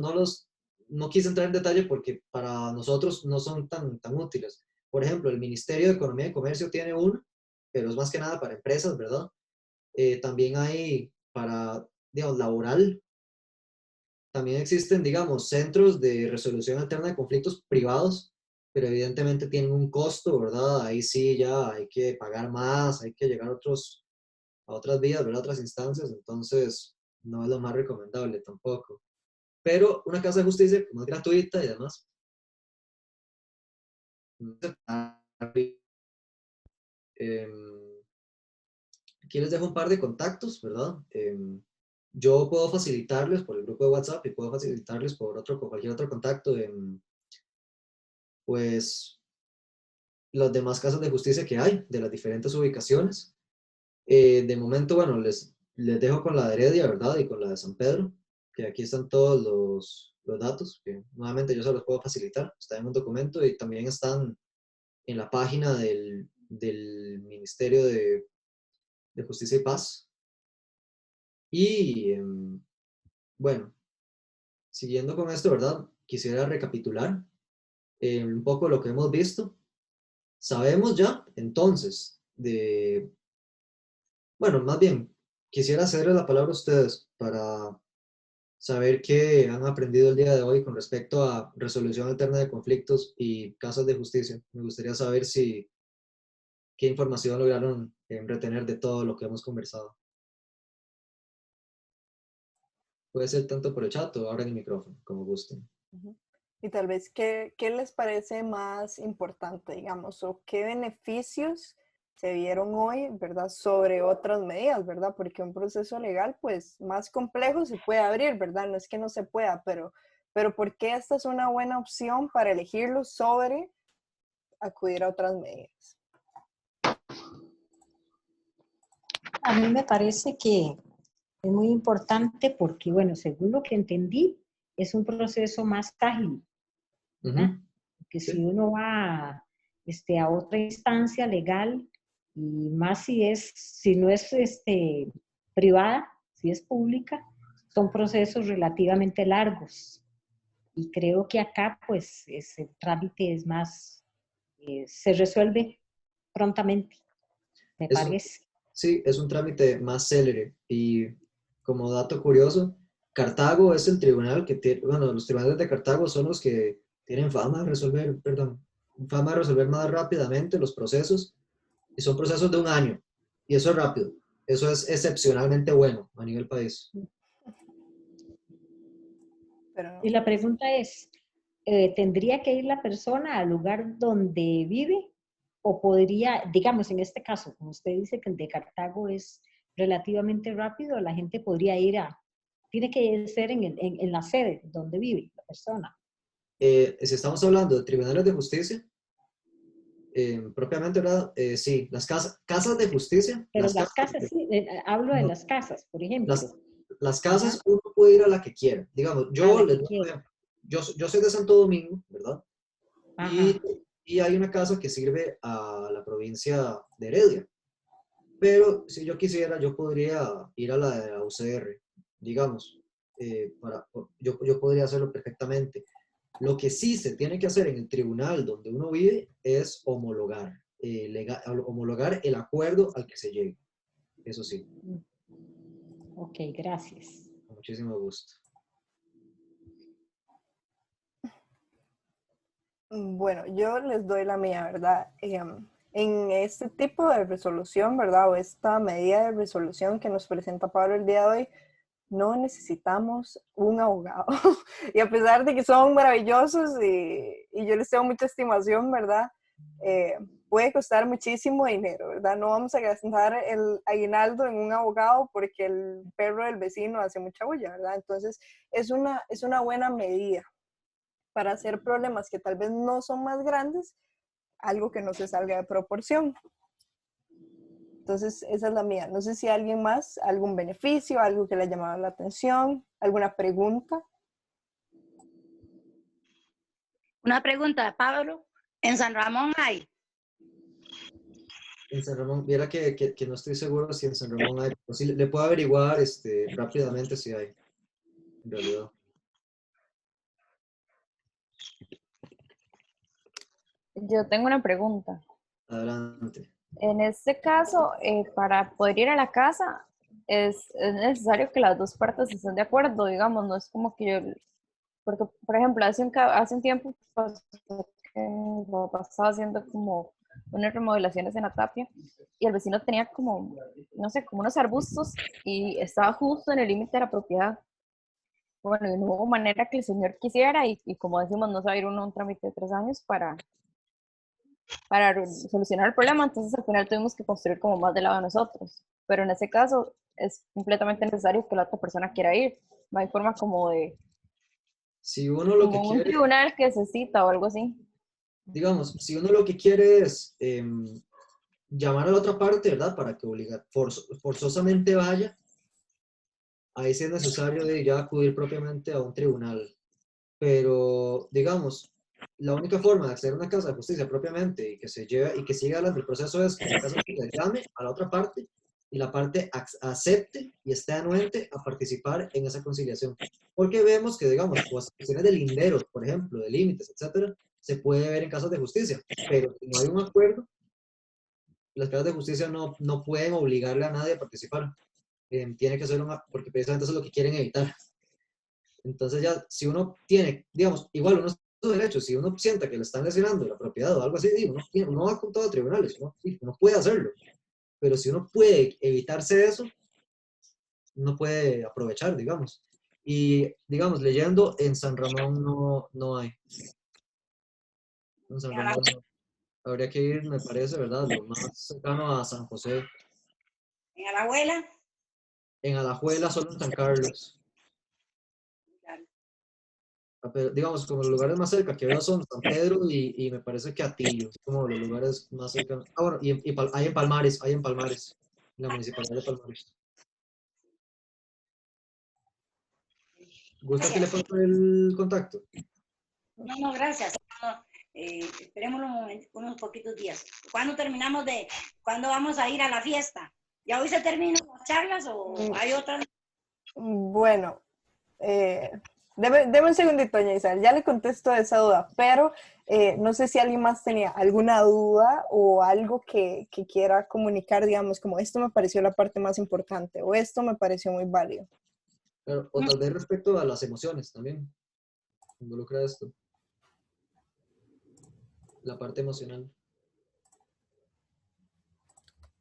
no quise entrar en detalle porque para nosotros no son tan útiles. Por ejemplo, el Ministerio de Economía y Comercio tiene uno, pero es más que nada para empresas, ¿verdad? También hay para, digamos, laboral. También existen, digamos, centros de resolución alterna de conflictos privados, pero evidentemente tienen un costo, ¿verdad? Ahí sí ya hay que pagar más, hay que llegar a otras vías, ¿verdad? A otras instancias, entonces no es lo más recomendable tampoco. Pero una casa de justicia, como es gratuita y demás. Aquí les dejo un par de contactos, ¿verdad? Yo puedo facilitarles por el grupo de WhatsApp y puedo facilitarles por cualquier otro contacto pues las demás casas de justicia que hay, de las diferentes ubicaciones. De momento, bueno, les dejo con la de Heredia, ¿verdad? Y con la de San Pedro, que aquí están todos los datos, que nuevamente yo se los puedo facilitar, está en un documento y también están en la página del Ministerio de Justicia y Paz. Y bueno, siguiendo con esto, ¿verdad? Quisiera recapitular un poco lo que hemos visto. Sabemos ya, entonces, bueno, más bien, quisiera cederle la palabra a ustedes para saber qué han aprendido el día de hoy con respecto a resolución alterna de conflictos y casas de justicia. Me gustaría saber qué información lograron retener de todo lo que hemos conversado. Puede ser tanto por el chat o ahora en el micrófono, como gusten. Y tal vez, ¿qué les parece más importante, digamos, o qué beneficios se vieron hoy, ¿verdad?, sobre otras medidas, ¿verdad? Porque un proceso legal, pues, más complejo se puede abrir, ¿verdad? No es que no se pueda, pero ¿por qué esta es una buena opción para elegirlo sobre acudir a otras medidas? A mí me parece que es muy importante porque, bueno, según lo que entendí, es un proceso más ágil, ¿verdad? Porque si uno va a otra instancia legal, y más si no es privada, si es pública, son procesos relativamente largos. Y creo que acá, pues, el trámite es más, se resuelve prontamente, me parece. Sí, es un trámite más célere. Y como dato curioso, Cartago es el tribunal que tiene, bueno, los tribunales de Cartago son los que tienen fama de resolver, fama de resolver más rápidamente los procesos, y son procesos de 1 año, y eso es rápido. Eso es excepcionalmente bueno a nivel país. Y la pregunta es, ¿tendría que ir la persona al lugar donde vive? ¿O podría, digamos, en este caso, como usted dice que el de Cartago es relativamente rápido, la gente podría ir tiene que ser en la sede donde vive la persona? Si estamos hablando de tribunales de justicia, propiamente, ¿verdad? Sí, las casas de justicia. Pero las casas, sí, hablo de las casas, por ejemplo. Las casas uno puede ir a la que quiera. Digamos, yo soy de Santo Domingo, ¿verdad? Y hay una casa que sirve a la provincia de Heredia. Pero si yo quisiera, yo podría ir a la de la UCR, digamos. Yo podría hacerlo perfectamente. Lo que sí se tiene que hacer en el tribunal donde uno vive es homologar el acuerdo al que se llegue. Eso sí. Ok, gracias. Con muchísimo gusto. Bueno, yo les doy la mía, ¿verdad? En este tipo de resolución, ¿verdad? O esta medida de resolución que nos presenta Pablo el día de hoy, no necesitamos un abogado. Y a pesar de que son maravillosos y yo les tengo mucha estimación, ¿verdad? Puede costar muchísimo dinero, ¿verdad? No vamos a gastar el aguinaldo en un abogado porque el perro del vecino hace mucha bulla, ¿verdad? Entonces, es una buena medida para hacer problemas que tal vez no son más grandes, algo que no se salga de proporción. Entonces, esa es la mía. No sé si alguien más, algún beneficio, algo que le ha llamado la atención, alguna pregunta. Una pregunta, Pablo. ¿En San Ramón hay? En San Ramón, viera que no estoy seguro si en San Ramón hay, pero sí, le puedo averiguar rápidamente si hay, en realidad. Yo tengo una pregunta. Adelante. En este caso, para poder ir a la casa, es necesario que las dos partes estén de acuerdo, digamos, no es como que yo, porque, por ejemplo, hace un tiempo pasó que mi papá estaba haciendo como unas remodelaciones en la tapia y el vecino tenía como, no sé, como unos arbustos y estaba justo en el límite de la propiedad. Bueno, y no hubo manera que el señor quisiera y como decimos, no se va a ir uno a un trámite de 3 años para solucionar el problema, entonces al final tuvimos que construir como más del lado de nosotros. Pero en ese caso es completamente necesario que la otra persona quiera ir. No hay forma como de... Si uno lo que como un quiere... tribunal que se cita o algo así. digamos, si uno lo que quiere es llamar a la otra parte, ¿verdad? Para que forzosamente vaya, ahí sí es necesario de ya acudir propiamente a un tribunal. Pero, digamos, la única forma de acceder a una casa de justicia propiamente y que se lleve y que siga adelante el proceso es que la casa de justicia llame a la otra parte y la parte acepte y esté anuente a participar en esa conciliación. Porque vemos que, digamos, cuestiones de linderos, por ejemplo, de límites, etcétera, se puede ver en casas de justicia, pero si no hay un acuerdo, las casas de justicia no pueden obligarle a nadie a participar. Tiene que ser porque precisamente eso es lo que quieren evitar. Entonces ya, si uno tiene, digamos, igual uno es su derecho, si uno sienta que le están lesionando la propiedad o algo así, uno va con todo a tribunales, uno puede hacerlo. Pero si uno puede evitarse eso, no puede aprovechar, digamos. Y, digamos, leyendo, en San Ramón no hay. En San Ramón habría que ir, me parece, ¿verdad? Lo más cercano a San José. ¿En Alajuela? En Alajuela, solo en San Carlos. Pero, digamos, como los lugares más cerca que veo son San Pedro y me parece que Atillo, como los lugares más cercanos. Ah, bueno, hay en Palmares, en la municipalidad de Palmares. ¿Gusta que le pase el contacto? No, gracias. No, esperemos unos poquitos días. ¿Cuándo vamos a ir a la fiesta? ¿Ya hoy se terminan las charlas o hay otras? Bueno, deme un segundito, doña Isabel, ya le contesto esa duda, pero no sé si alguien más tenía alguna duda o algo que quiera comunicar, digamos, como esto me pareció la parte más importante o esto me pareció muy válido. Pero, o tal vez respecto a las emociones también, involucra esto, la parte emocional.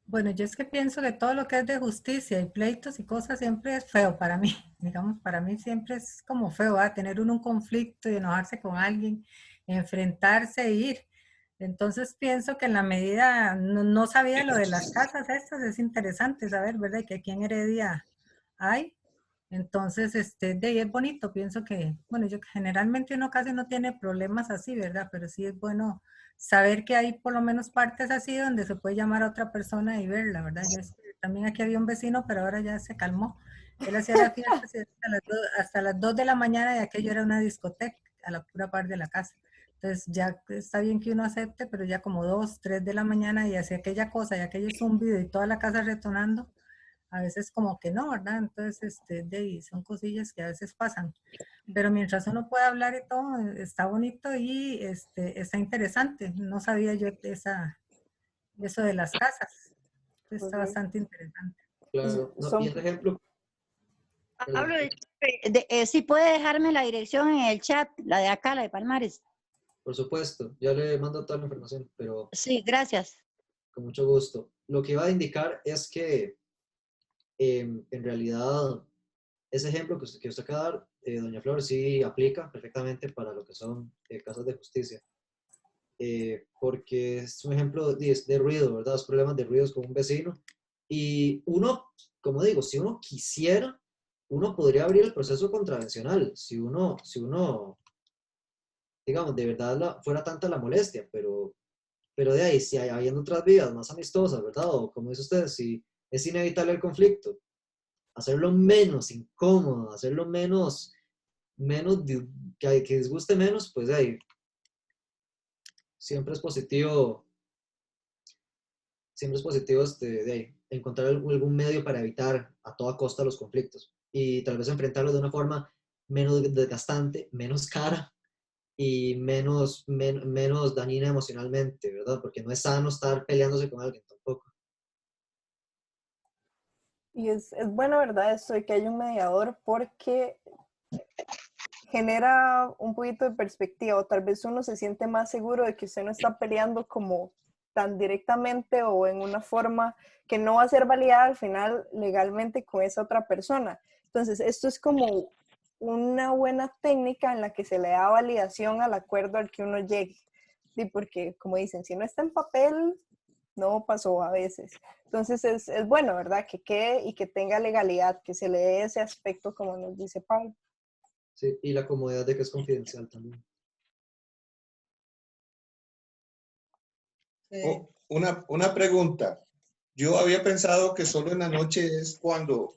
Bueno, yo es que pienso que todo lo que es de justicia y pleitos y cosas siempre es feo para mí. Digamos, para mí siempre es como feo, ¿verdad? Tener un conflicto y enojarse con alguien, enfrentarse e ir. Entonces pienso que en la medida, no sabía lo de las casas estas, es interesante saber, ¿verdad? Que aquí en Heredia hay. Entonces, de ahí es bonito, pienso que, bueno, yo generalmente uno casi no tiene problemas así, ¿verdad? Pero sí es bueno saber que hay por lo menos partes así donde se puede llamar a otra persona y verla, ¿verdad? Yo también aquí había un vecino, pero ahora ya se calmó. Él hacía la fiesta hasta las 2 de la mañana y aquello era una discoteca a la pura par de la casa. Entonces ya está bien que uno acepte, pero ya como 2, 3 de la mañana y hacía aquella cosa y aquello zumbido y toda la casa retonando, a veces como que no, ¿verdad? Entonces, son cosillas que a veces pasan. Pero mientras uno puede hablar y todo, está bonito y está interesante. No sabía yo eso de las casas. Está bastante interesante. Claro, y el ejemplo. Pablo, si puede dejarme la dirección en el chat, la de acá, la de Palmares. Por supuesto, ya le mando toda la información, pero... Sí, gracias. Con mucho gusto. Lo que iba a indicar es que en realidad ese ejemplo que usted acaba de dar, doña Flor, sí aplica perfectamente para lo que son casos de justicia. Porque es un ejemplo de ruido, ¿verdad? Los problemas de ruidos con un vecino. Y uno, como digo, si uno quisiera, uno podría abrir el proceso contravencional. Si uno digamos, de verdad fuera tanta la molestia, pero de ahí, si hay habiendo otras vías más amistosas, ¿verdad? O como dice usted, si es inevitable el conflicto, hacerlo menos incómodo, hacerlo menos que disguste menos, pues de ahí, siempre es positivo de ahí, encontrar algún medio para evitar a toda costa los conflictos y tal vez enfrentarlos de una forma menos desgastante, menos cara y menos dañina emocionalmente, ¿verdad? Porque no es sano estar peleándose con alguien tampoco. Y es bueno, ¿verdad? Esto de que haya un mediador porque genera un poquito de perspectiva o tal vez uno se siente más seguro de que usted no está peleando como tan directamente o en una forma que no va a ser validada al final legalmente con esa otra persona. Entonces, esto es como una buena técnica en la que se le da validación al acuerdo al que uno llegue. Sí, porque, como dicen, si no está en papel, no pasó a veces. Entonces, es bueno, ¿verdad? Que quede y que tenga legalidad, que se le dé ese aspecto, como nos dice Pablo. Sí, y la comodidad de que es confidencial también. Una pregunta. Yo había pensado que solo en la noche es cuando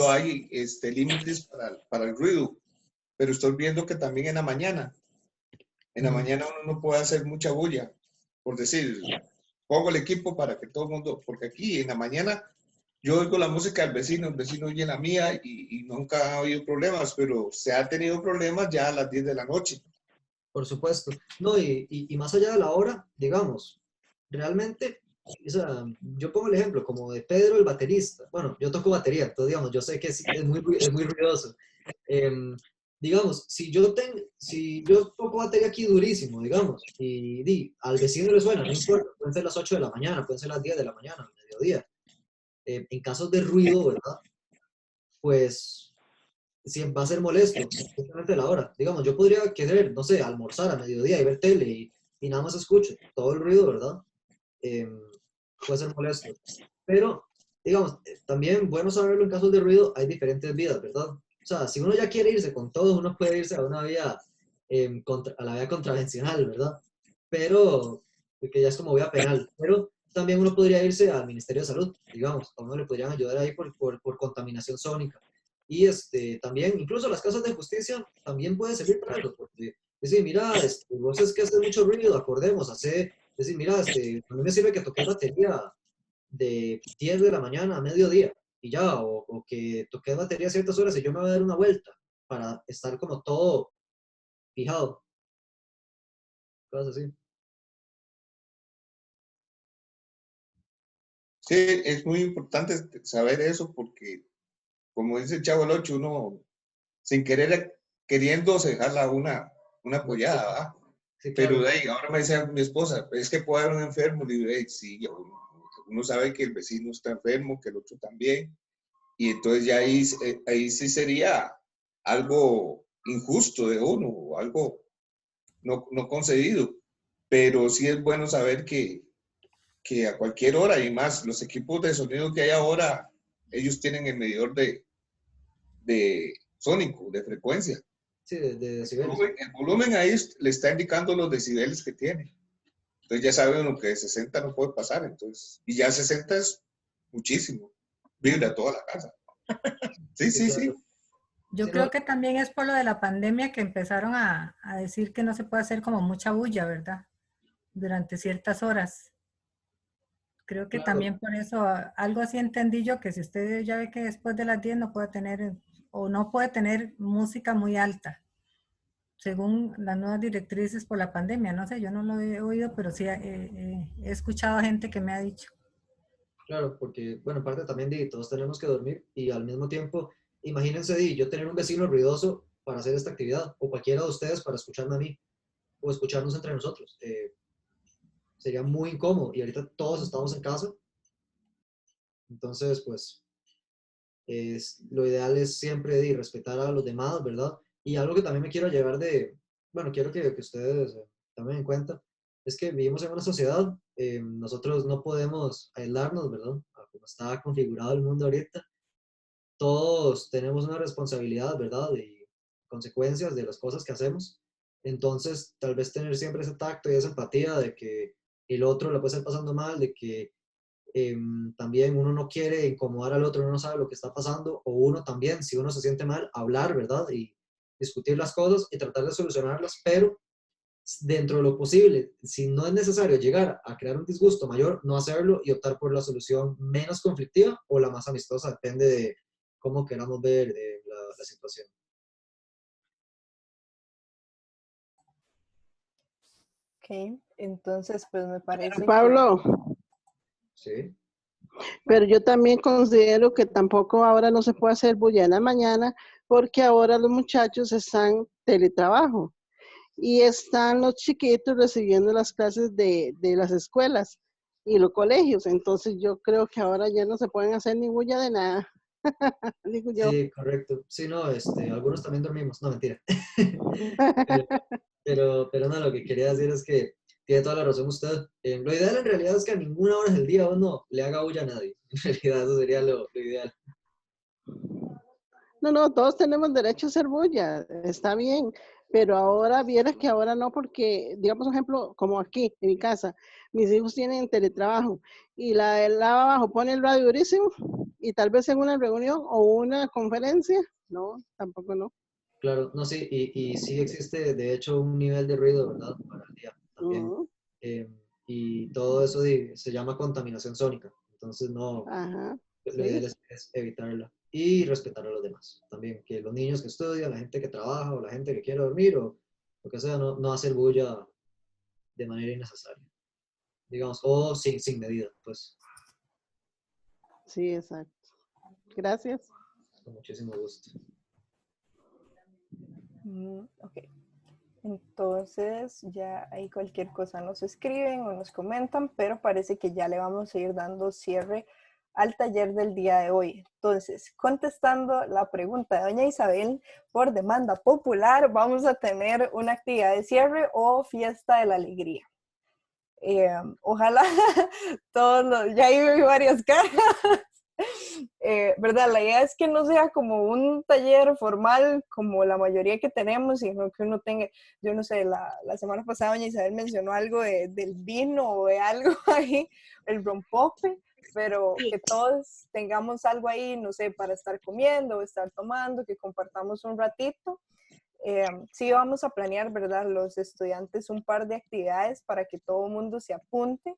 hay límites para el ruido, pero estoy viendo que también en la mañana. En la mañana uno no puede hacer mucha bulla, por decir, pongo el equipo para que todo el mundo, porque aquí en la mañana yo oigo la música del vecino, el vecino oye la mía y nunca ha habido problemas, pero se ha tenido problemas ya a las 10 de la noche. Por supuesto. No, y más allá de la hora, digamos, realmente, o sea, yo pongo el ejemplo como de Pedro el baterista. Bueno, yo toco batería, entonces, digamos, yo sé que es muy ruidoso. Digamos, si yo toco batería aquí durísimo, digamos, y al vecino le suena, no importa, pueden ser las 8 de la mañana, pueden ser las 10 de la mañana, al mediodía. En casos de ruido, ¿verdad? Pues siempre va a ser molesto, especialmente la hora. Digamos, yo podría querer, no sé, almorzar a mediodía y ver tele y nada más escucho todo el ruido, ¿verdad? Puede ser molesto. Pero, digamos, también bueno saberlo en casos de ruido, hay diferentes vidas, ¿verdad? O sea, si uno ya quiere irse con todo, uno puede irse a una vía, a la vía contravencional, ¿verdad? Pero, que ya es como vía penal. Pero también uno podría irse al Ministerio de Salud, digamos, a uno le podrían ayudar ahí por contaminación sónica. Y también, incluso las casas de justicia también pueden servir para eso, porque decir, mira, vos es que haces mucho ruido, acordemos, decir, mira, a mí me sirve que toques batería de 10 de la mañana a mediodía, y ya, o que toques batería a ciertas horas y yo me voy a dar una vuelta para estar como todo fijado. Cosas así. Sí, es muy importante saber eso porque, como dice el Chavo el 8, uno sin querer, queriendo, se dejarla una apoyada, ¿verdad? Sí, claro. Pero de ahí, ahora me dice mi esposa, es que puede haber un enfermo. Le digo, sí, uno sabe que el vecino está enfermo, que el otro también, y entonces ya ahí sí sería algo injusto de uno, o algo no concedido, pero sí es bueno saber que a cualquier hora, y más los equipos de sonido que hay ahora, ellos tienen el medidor de sónico, de frecuencia. Sí, de decibeles. El volumen ahí le está indicando los decibeles que tiene. Entonces ya sabe uno que de 60 no puede pasar, entonces, y ya 60 es muchísimo, vibra toda la casa. Sí. Yo creo que también es por lo de la pandemia que empezaron a decir que no se puede hacer como mucha bulla, ¿verdad? Durante ciertas horas. Creo que también por eso, algo así entendí yo, que si usted ya ve que después de las 10 no puede tener, o no puede tener música muy alta, según las nuevas directrices por la pandemia. No sé, yo no lo he oído, pero sí he escuchado gente que me ha dicho. Claro, porque, bueno, aparte también todos tenemos que dormir y al mismo tiempo, imagínense yo tener un vecino ruidoso para hacer esta actividad, o cualquiera de ustedes para escucharme a mí, o escucharnos entre nosotros. Sería muy incómodo y ahorita todos estamos en casa. Entonces, pues, lo ideal es siempre respetar a los demás, ¿verdad? Y algo que también me quiero llevar bueno, quiero que ustedes tomen en cuenta, es que vivimos en una sociedad, nosotros no podemos aislarnos, ¿verdad? Como está configurado el mundo ahorita, todos tenemos una responsabilidad, ¿verdad? Y consecuencias de las cosas que hacemos. Entonces, tal vez tener siempre ese tacto y esa empatía de que el otro lo puede estar pasando mal, de que también uno no quiere incomodar al otro, uno no sabe lo que está pasando, o uno también, si uno se siente mal, hablar, ¿verdad? Y discutir las cosas y tratar de solucionarlas, pero dentro de lo posible, si no es necesario llegar a crear un disgusto mayor, no hacerlo y optar por la solución menos conflictiva o la más amistosa, depende de cómo queramos ver la situación. Ok, entonces pues me parece Pablo. Sí. Pero yo también considero que tampoco ahora no se puede hacer bulla en la mañana porque ahora los muchachos están teletrabajo y están los chiquitos recibiendo las clases de las escuelas y los colegios. Entonces yo creo que ahora ya no se pueden hacer ni bulla de nada. Digo yo. Sí, correcto. Sí, no, algunos también dormimos. No, mentira. pero no, lo que quería decir es que tiene toda la razón usted. Lo ideal en realidad es que a ninguna hora del día uno le haga bulla a nadie. En realidad eso sería lo ideal. No, todos tenemos derecho a hacer bulla, está bien, Pero ahora, vieras que ahora no, porque, digamos, por ejemplo, como aquí, en mi casa, mis hijos tienen teletrabajo y la de la abajo pone el radio durísimo y tal vez en una reunión o una conferencia, no, tampoco no. Claro, no, sí, y sí existe, de hecho, un nivel de ruido, ¿verdad? Para el día también. Y todo eso se llama contaminación sónica. Entonces, no, Ajá, lo ideal es evitarla y respetar a los demás. También, que los niños que estudian, la gente que trabaja o la gente que quiere dormir o lo que sea, no hacer bulla de manera innecesaria. Digamos, o sin medida, pues. Sí, exacto. Gracias. Con muchísimo gusto. Ok. Entonces, ya ahí cualquier cosa nos escriben o nos comentan, pero parece que ya le vamos a ir dando cierre al taller del día de hoy. Entonces, contestando la pregunta de doña Isabel, por demanda popular, vamos a tener una actividad de cierre o fiesta de la alegría. Ojalá todos los, ya hay varias caras. ¿Verdad? La idea es que no sea como un taller formal como la mayoría que tenemos, sino que uno tenga, yo no sé, la semana pasada doña Isabel mencionó algo del vino o de algo ahí, el rompope, pero que todos tengamos algo ahí, no sé, para estar comiendo o estar tomando, que compartamos un ratito. Sí vamos a planear, ¿verdad? Los estudiantes un par de actividades para que todo el mundo se apunte.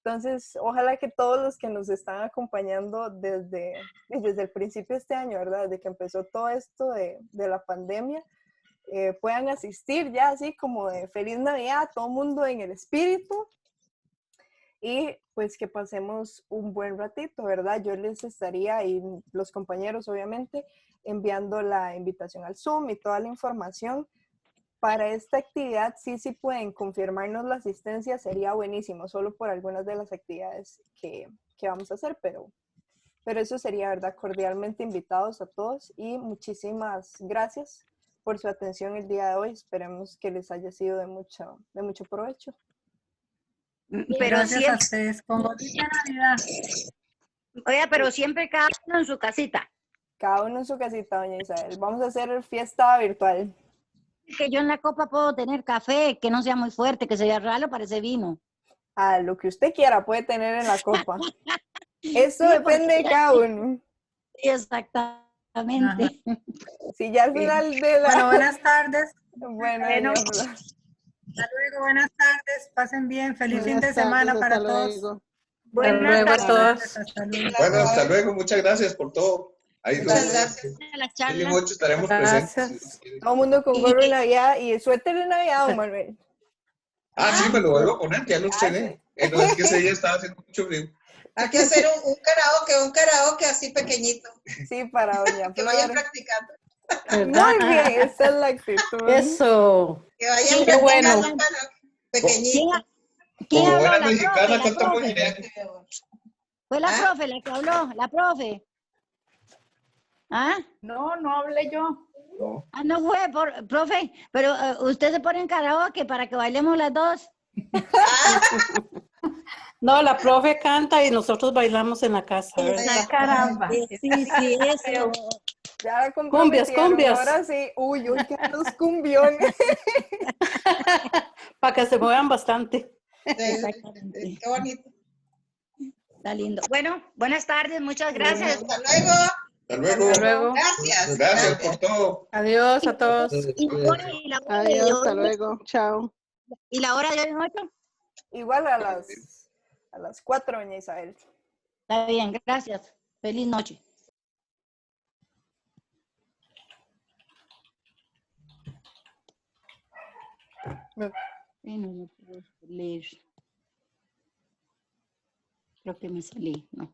Entonces, ojalá que todos los que nos están acompañando desde el principio de este año, ¿verdad? Desde que empezó todo esto de la pandemia, puedan asistir ya así como de Feliz Navidad, todo el mundo en el espíritu, y pues que pasemos un buen ratito, ¿verdad? Yo les estaría, y los compañeros obviamente, enviando la invitación al Zoom y toda la información. Para esta actividad, sí pueden confirmarnos la asistencia, sería buenísimo, solo por algunas de las actividades que vamos a hacer, pero eso sería, ¿verdad? Cordialmente invitados a todos y muchísimas gracias por su atención el día de hoy. Esperemos que les haya sido de mucho Pero provecho. Gracias siempre, a ustedes. Con bonita Navidad. oiga, pero siempre cada uno en su casita. Cada uno en su casita, doña Isabel. Vamos a hacer fiesta virtual. Que yo en la copa puedo tener café, que no sea muy fuerte, que sea raro, parece vino. Ah, lo que usted quiera puede tener en la copa. Eso Sí, depende de cada uno. Sí, exactamente. Sí, ya al final de la... Bueno, buenas tardes. Bueno, hasta luego, buenas tardes. Pasen bien. Feliz fin de Buenas tardes, semana para hasta todos. luego. Buenas luego a tardes. todos. Hasta luego. Bueno, hasta luego. Muchas gracias por todo. Ahí Muchas gracias. el 8 estaremos presentes. Todo el mundo con gorro de Navidad y suéter de Navidad, don Manuel. Ah, sí, me lo vuelvo a poner, ya lo cené. No es que ese día estaba haciendo mucho frío. Hay que hacer un karaoke así pequeñito. Sí, para doña Que vayan practicando. Muy bien, esa es la actitud. Eso. Que vayan Qué bueno. practicando para pequeñito. ¿Quién Como habló? buena La mexicana, profe, canta muy bien. Fue la profe la que habló, la profe. ¿Ah? No, no hablé yo. Ah, no fue, profe, pero usted se pone en karaoke para que bailemos las dos. No, la profe canta y nosotros bailamos en la casa, ¿verdad? Caramba. Sí, eso. Ya la Cumbias, comprometieron, cumbias. ahora sí. Uy, qué los cumbiones. Para que se muevan bastante. Qué bonito. Está lindo. Bueno, buenas tardes, muchas gracias. Hasta luego. Hasta luego. Hasta luego. Gracias. Gracias por todo. Adiós a todos. ¿Y la hora de Adiós, hasta hoy? luego. Chao. ¿Y la hora de hoy, Jocho? Igual a las 4, doña Isabel. Está bien, gracias. Feliz noche. No puedo leer. Creo que me salí, no.